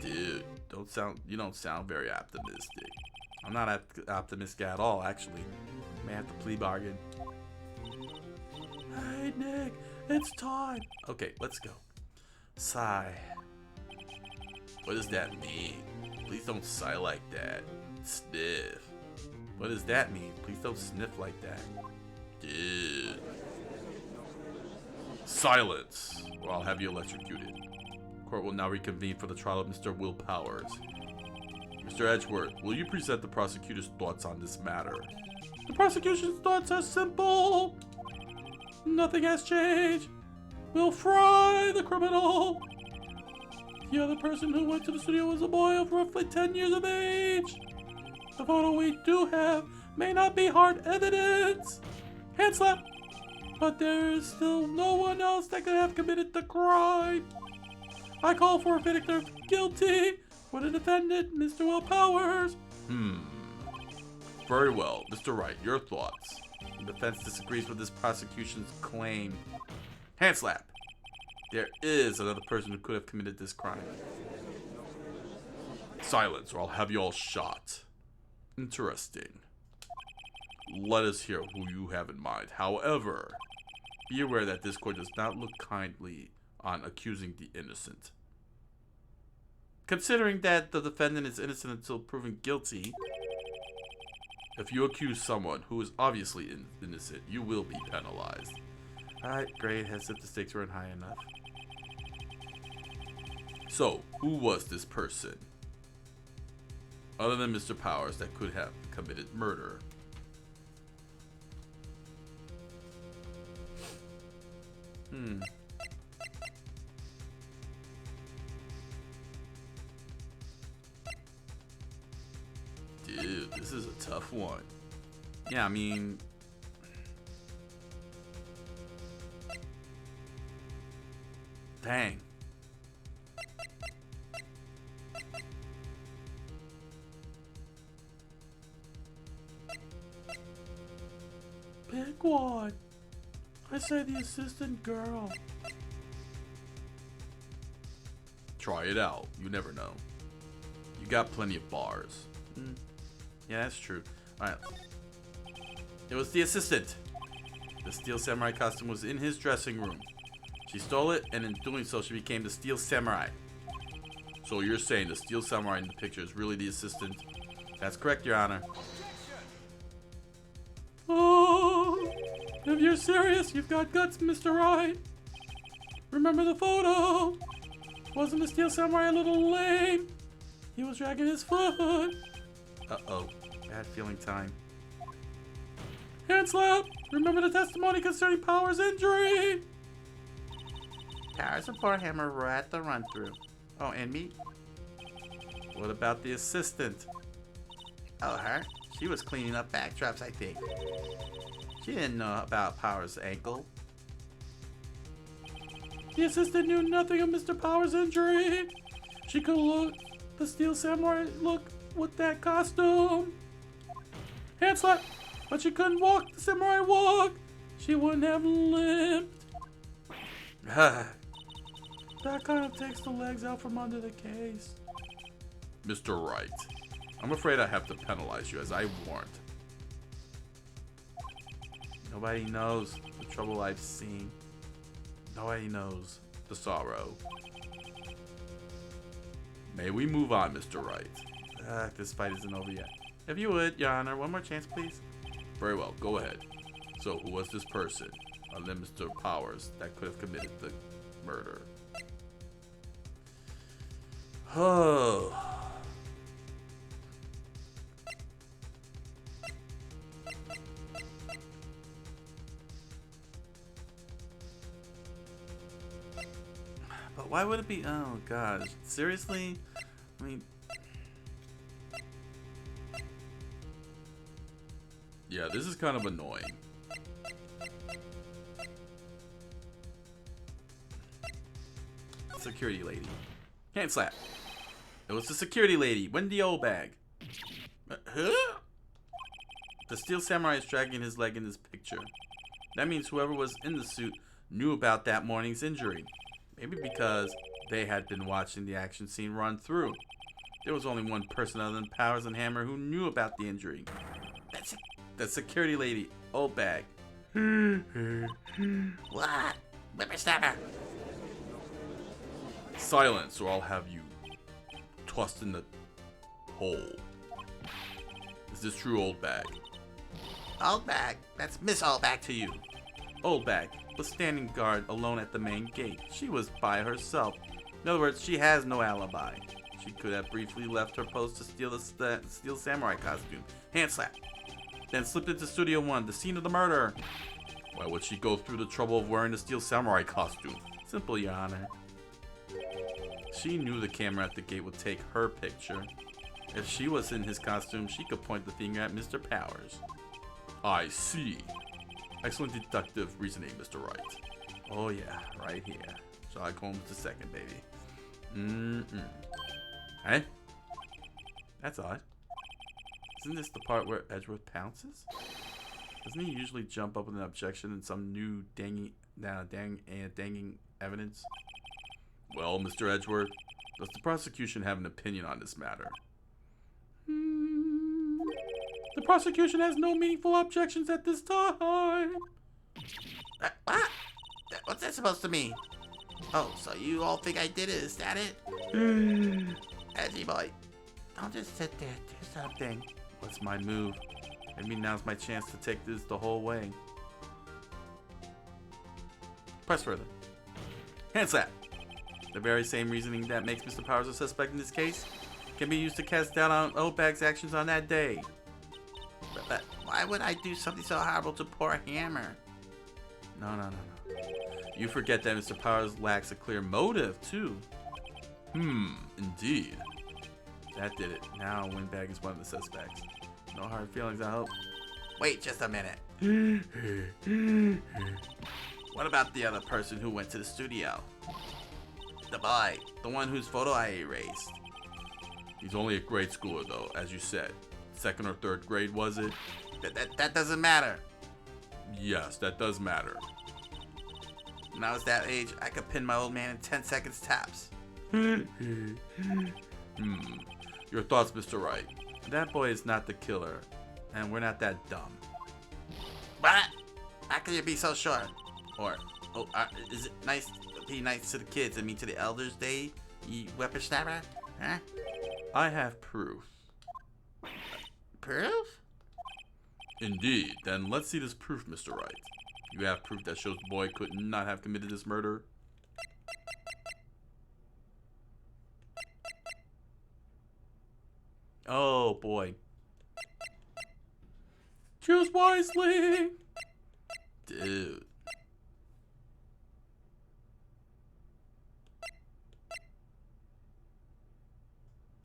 Dude, you don't sound very optimistic. I'm not optimistic at all, actually. May have to plea bargain. Hey, Nick, it's time. Okay, let's go. Sigh. What does that mean? Please don't sigh like that. Sniff. What does that mean? Please don't sniff like that. Dude. Silence, or I'll have you electrocuted. Court will now reconvene for the trial of Mr. Will Powers. Mr. Edgeworth, will you present the prosecutor's thoughts on this matter? The prosecution's thoughts are simple. Nothing has changed. We'll fry the criminal. The other person who went to the studio was a boy of roughly 10 years of age. The photo we do have may not be hard evidence. Hand slap. But there is still no one else that could have committed the crime. I call for a verdict of guilty for the defendant, Mr. Will Powers. Very well. Mr. Wright, your thoughts. The defense disagrees with this prosecution's claim. Hand slap. There is another person who could have committed this crime. Silence, or I'll have you all shot. Interesting. Let us hear who you have in mind. However, be aware that this court does not look kindly on accusing the innocent. Considering that the defendant is innocent until proven guilty, if you accuse someone who is obviously innocent, you will be penalized. Alright, great, as if the stakes weren't high enough. So, who was this person? Other than Mr. Powers that could have committed murder. Dude, this is a tough one. Yeah, I mean... Dang. Pick one. I say the assistant girl. Try it out. You never know. You got plenty of bars. Yeah, that's true. Alright. It was the assistant. The Steel Samurai costume was in his dressing room. She stole it, and in doing so, she became the Steel Samurai. So you're saying the Steel Samurai in the picture is really the assistant? That's correct, Your Honor. Oh, if you're serious, you've got guts, Mr. Wright. Remember the photo? Wasn't the Steel Samurai a little lame? He was dragging his foot. Uh-oh. Bad feeling time. Hand slap. Remember the testimony concerning Power's injury? Powers and poor Hammer were at the run-through. Oh, and me? What about the assistant? Oh, her? She was cleaning up backdrops, I think. She didn't know about Power's ankle. The assistant knew nothing of Mr. Power's injury. She could look the Steel Samurai look with that costume. Hand slap. But she couldn't walk the samurai walk. She wouldn't have limped. That kind of takes the legs out from under the case. Mr. Wright, I'm afraid I have to penalize you as I warned. Nobody knows the trouble I've seen. Nobody knows the sorrow. May we move on, Mr. Wright? This fight isn't over yet. If you would, Your Honor, one more chance, please. Very well, go ahead. So, who was this person, other than Mr. Powers, that could have committed the murder? Oh. But why would it be? Oh gosh, seriously? I mean, yeah, this is kind of annoying. Security lady. Hand slap. It was the security lady, Wendy Oldbag. Huh? The Steel Samurai is dragging his leg in this picture. That means whoever was in the suit knew about that morning's injury. Maybe because they had been watching the action scene run through. There was only one person other than Powers and Hammer who knew about the injury. That's the security lady, Oldbag. What? Whippersnapper! Silence, or I'll have you tossed in the hole. Is this true, Oldbag? Oldbag? That's Miss Oldbag to you. Oldbag was standing guard alone at the main gate. She was by herself. In other words, she has no alibi. She could have briefly left her post to steal the Steel Samurai costume. Hand slap. Then slipped into Studio 1, the scene of the murder. Why would she go through the trouble of wearing the Steel Samurai costume? Simple, Your Honor. She knew the camera at the gate would take her picture. If she was in his costume, she could point the finger at Mr. Powers. I see. Excellent deductive reasoning, Mr. Wright. Oh yeah, right here. Sherlock Holmes the second, baby. Hey? That's odd. Isn't this the part where Edgeworth pounces? Doesn't he usually jump up with an objection and some new danging evidence? Well, Mr. Edgeworth, does the prosecution have an opinion on this matter? The prosecution has no meaningful objections at this time. What? What's that supposed to mean? Oh, so you all think I did it? Is that it? Edgy boy. I'll just sit there, do something. What's my move? Maybe now's my chance to take this the whole way. Press further. Hand slap. The very same reasoning that makes Mr. Powers a suspect in this case can be used to cast doubt on Oldbag's actions on that day. But why would I do something so horrible to poor Hammer? No. You forget that Mr. Powers lacks a clear motive, too. Indeed. That did it. Now Windbag is one of the suspects. No hard feelings, I hope. Wait just a minute. What about the other person who went to the studio? The boy. The one whose photo I erased. He's only a grade schooler, though, as you said. Second or third grade, was it? That doesn't matter. Yes, that does matter. When I was that age, I could pin my old man in 10 seconds tops. Your thoughts, Mr. Wright? That boy is not the killer, and we're not that dumb. What? How could you be so sure? Or Oh, is it nice? Be nice to the kids. I mean, to the elders, they, you whippersnapper? Huh? I have proof. Proof? Indeed. Then let's see this proof, Mr. Wright. You have proof that shows the boy could not have committed this murder? Oh, boy. Choose wisely. Dude.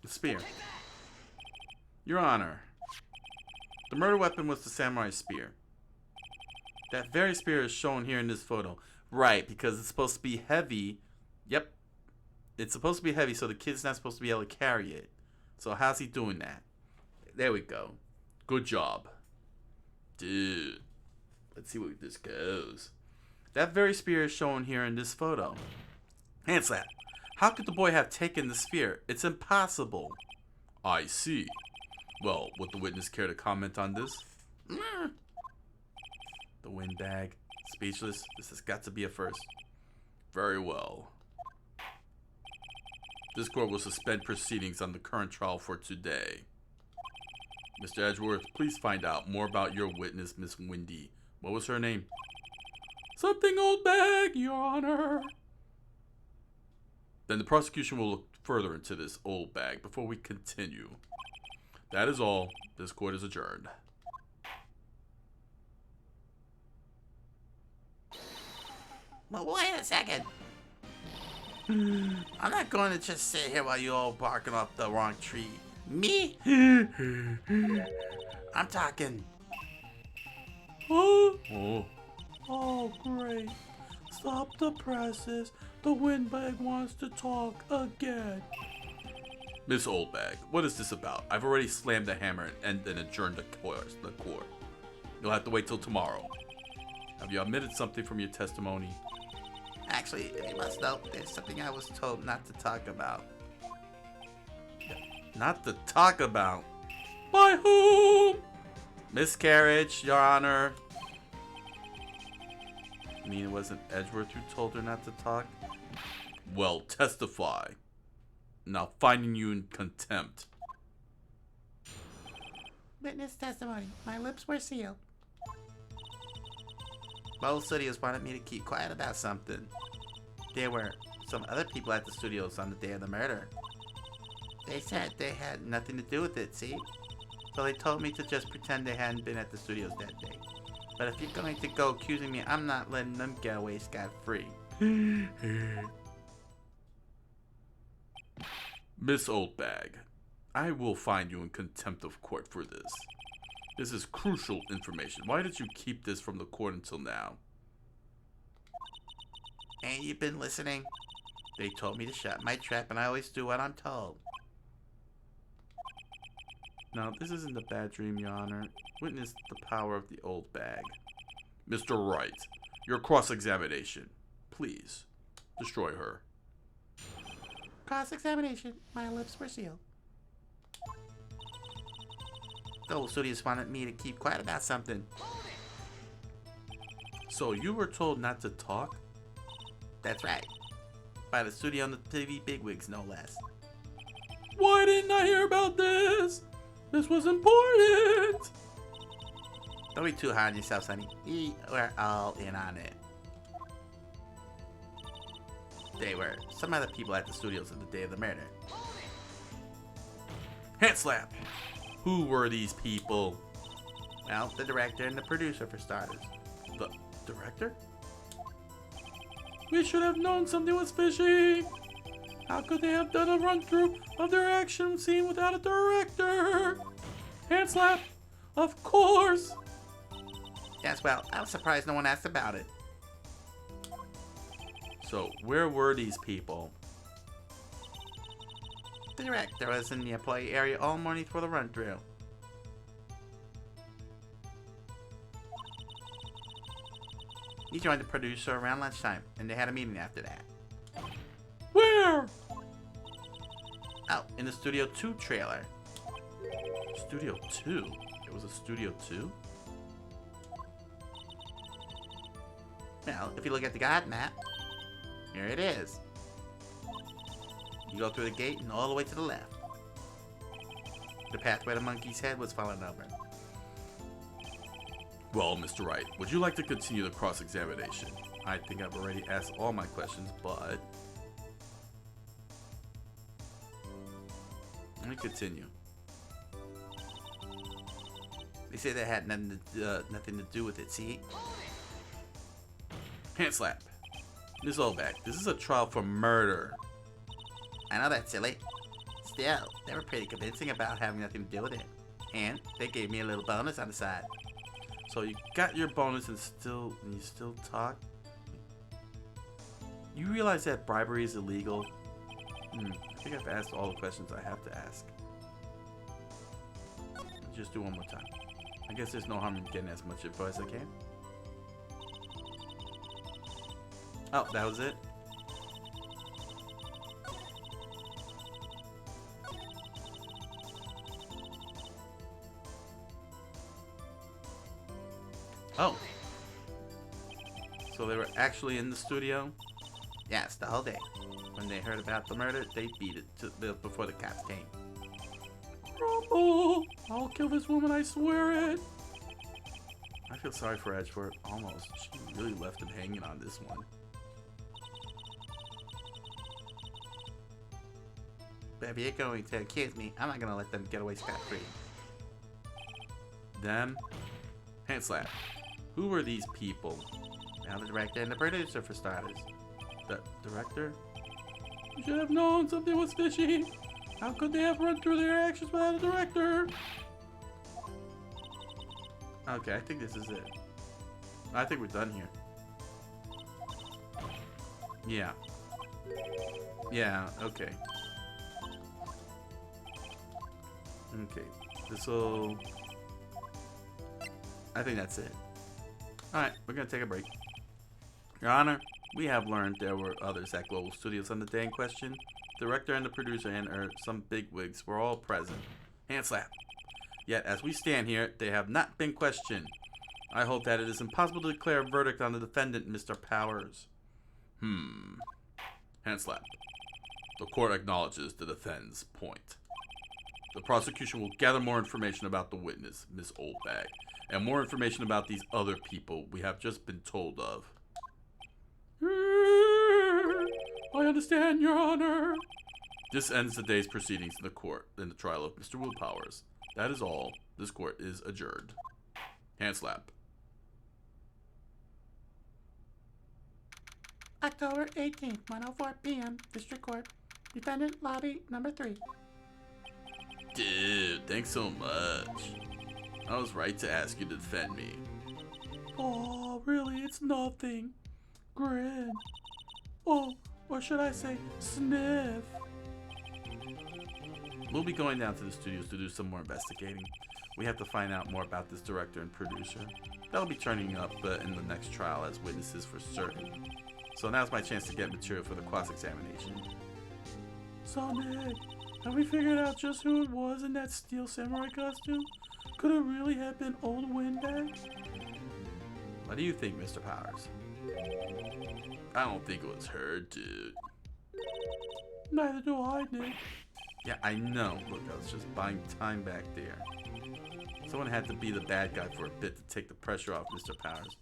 The spear. Your Honor, the murder weapon was the samurai spear. That very spear is shown here in this photo. Right, because it's supposed to be heavy. Yep. It's supposed to be heavy, so the kid's not supposed to be able to carry it. So how's he doing that? There we go. Good job. Dude. Let's see where this goes. That very spear is shown here in this photo. Hand slap. How could the boy have taken the spear? It's impossible. I see. Well, would the witness care to comment on this? The windbag. Speechless. This has got to be a first. Very well. This court will suspend proceedings on the current trial for today. Mr. Edgeworth, please find out more about your witness, Miss Windy. What was her name? Something old bag, Your Honor. Then the prosecution will look further into this old bag before we continue. That is all. This court is adjourned. Well, wait a second. I'm not going to just sit here while you all barking off the wrong tree. Me? I'm talking. Oh, Oh, oh, great. Stop the presses. The windbag wants to talk again. Miss Oldbag, what is this about? I've already slammed the hammer and then adjourned the court. You'll have to wait till tomorrow. Have you omitted something from your testimony? Actually, if you must know, there's something I was told not to talk about. Not to talk about. By whom? Miscarriage, Your Honor. You mean it wasn't Edgeworth who told her not to talk? Well, testify. Now finding you in contempt. Witness testimony. My lips were sealed. Both studios wanted me to keep quiet about something. There were some other people at the studios on the day of the murder. They said they had nothing to do with it, see? So they told me to just pretend they hadn't been at the studios that day. But if you're going to go accusing me, I'm not letting them get away scot-free. Miss Oldbag, I will find you in contempt of court for this. This is crucial information. Why did you keep this from the court until now? Ain't you been listening? They told me to shut my trap, and I always do what I'm told. Now, this isn't a bad dream, Your Honor. Witness the power of the old bag. Mr. Wright, your cross-examination. Please, destroy her. Cross-examination. My lips were sealed. Those studios wanted me to keep quiet about something. So you were told not to talk? That's right. By the studio and the TV bigwigs, no less. Why didn't I hear about this? This was important. Don't be too hard on yourself, Sonny. We were all in on it. They were some other people at the studios on the day of the murder. Hand slap! Who were these people? Well, the director and the producer, for starters. The director? We should have known something was fishy. How could they have done a run-through of their action scene without a director? Hand slap! Of course! Yes, well, I was surprised no one asked about it. So, where were these people? The director was in the employee area all morning for the run-through. He joined the producer around lunchtime, and they had a meeting after that. Where? Oh, in the Studio 2 trailer. Studio 2? It was a Studio 2? Well, if you look at the guide map, here it is. You go through the gate and all the way to the left. The path where the monkey's head was fallen over. Well, Mr. Wright, would you like to continue the cross-examination? I think I've already asked all my questions, but... let me continue. They say that had nothing to do with it, see? Hand slap. Miss Olbeck, this is a trial for murder. I know that's silly. Still, they were pretty convincing about having nothing to do with it. And they gave me a little bonus on the side. So you got your bonus and you still talk? You realize that bribery is illegal? I think I've asked all the questions I have to ask. Just do one more time. I guess there's no harm in getting as much info as I can. Oh, that was it? Oh. So they were actually in the studio? Yes, the whole day. When they heard about the murder, they beat it before the cops came. Rumble! I'll kill this woman, I swear it! I feel sorry for Edgeworth. Almost. She really left him hanging on this one. But if you're going to accuse me, I'm not going to let them get away scot-free. Them? Hand slap. Who were these people? Now the director and the producer, for starters. The director? You should have known something was fishy. How could they have run through their actions without a director? Okay, I think this is it. I think we're done here. Yeah. Yeah, okay. Okay. This'll... I think that's it. Alright, we're gonna take a break. Your Honor, we have learned there were others at Global Studios on the day in question. The director and the producer and some bigwigs were all present. Hand slap. Yet, as we stand here, they have not been questioned. I hope that it is impossible to declare a verdict on the defendant, Mr. Powers. Hand slap. The court acknowledges the defendant's point. The prosecution will gather more information about the witness, Miss Oldbag, and more information about these other people we have just been told of. I understand, Your Honor. This ends the day's proceedings in the court in the trial of Mr. Will Powers. That is all. This court is adjourned. Hand slap. October 18th, 1:04 p.m. District Court. Defendant Lobby Number 3. Dude, thanks so much. I was right to ask you to defend me. Oh, really? It's nothing. Grin. Oh, or should I say, sniff. We'll be going down to the studios to do some more investigating. We have to find out more about this director and producer. They'll be turning up in the next trial as witnesses for certain. So now's my chance to get material for the cross-examination. Sonic, have we figured out just who it was in that steel samurai costume? Could it really have been old Windbag? What do you think, Mr. Powers? I don't think it was her, dude. Neither do I, Nick. Yeah, I know. Look, I was just buying time back there. Someone had to be the bad guy for a bit to take the pressure off Mr. Powers.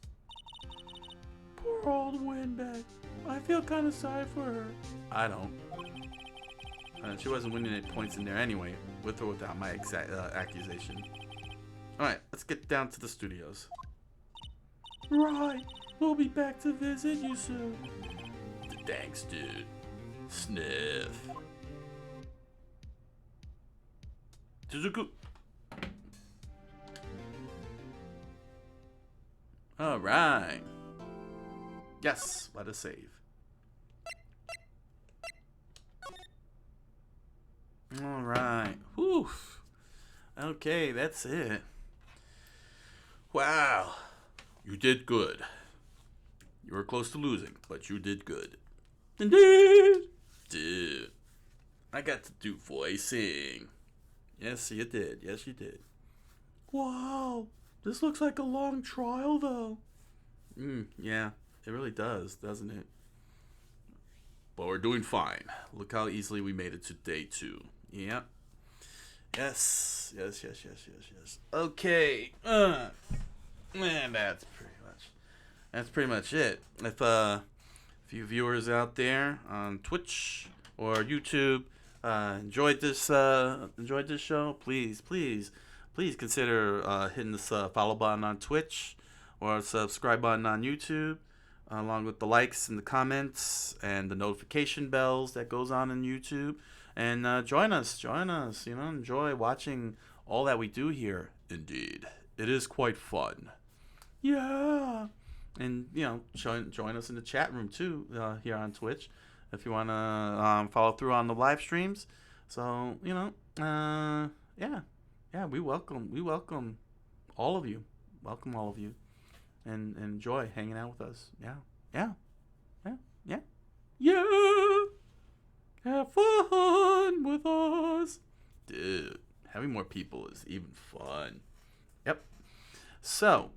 Poor old Windbag. I feel kind of sorry for her. I don't. She wasn't winning any points in there anyway, with or without my accusation. Alright, let's get down to the studios. Right. We'll be back to visit you soon. Thanks, dude. Sniff. Suzuku. Alright. Yes, let us save. Alright. Whew. Okay, that's it. Wow. You did good. You were close to losing, but you did good. Indeed. Dude. I got to do voicing. Yes, you did. Yes, you did. Wow. This looks like a long trial, though. Yeah. It really does, doesn't it? But we're doing fine. Look how easily we made it to day 2. Yep. Yes. Okay. And that's pretty much it. If you viewers out there on Twitch or YouTube enjoyed this show, please consider hitting this follow button on Twitch or subscribe button on YouTube, along with the likes and the comments and the notification bells that goes on in YouTube. And join us. Enjoy watching all that we do here. Indeed, it is quite fun. Yeah. And join us in the chat room too, here on Twitch, if you want to follow through on the live streams. So yeah, we welcome all of you. Welcome all of you, and enjoy hanging out with us. Yeah. Have fun with us. Dude, having more people is even fun. Yep. So,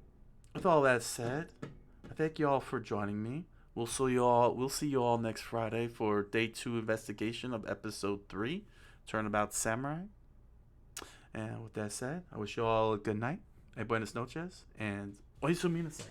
with all that said, I thank you all for joining me. We'll see you all next Friday for day 2 investigation of episode 3, Turnabout Samurai. And with that said, I wish you all a good night, buenas noches, and oisu minasai.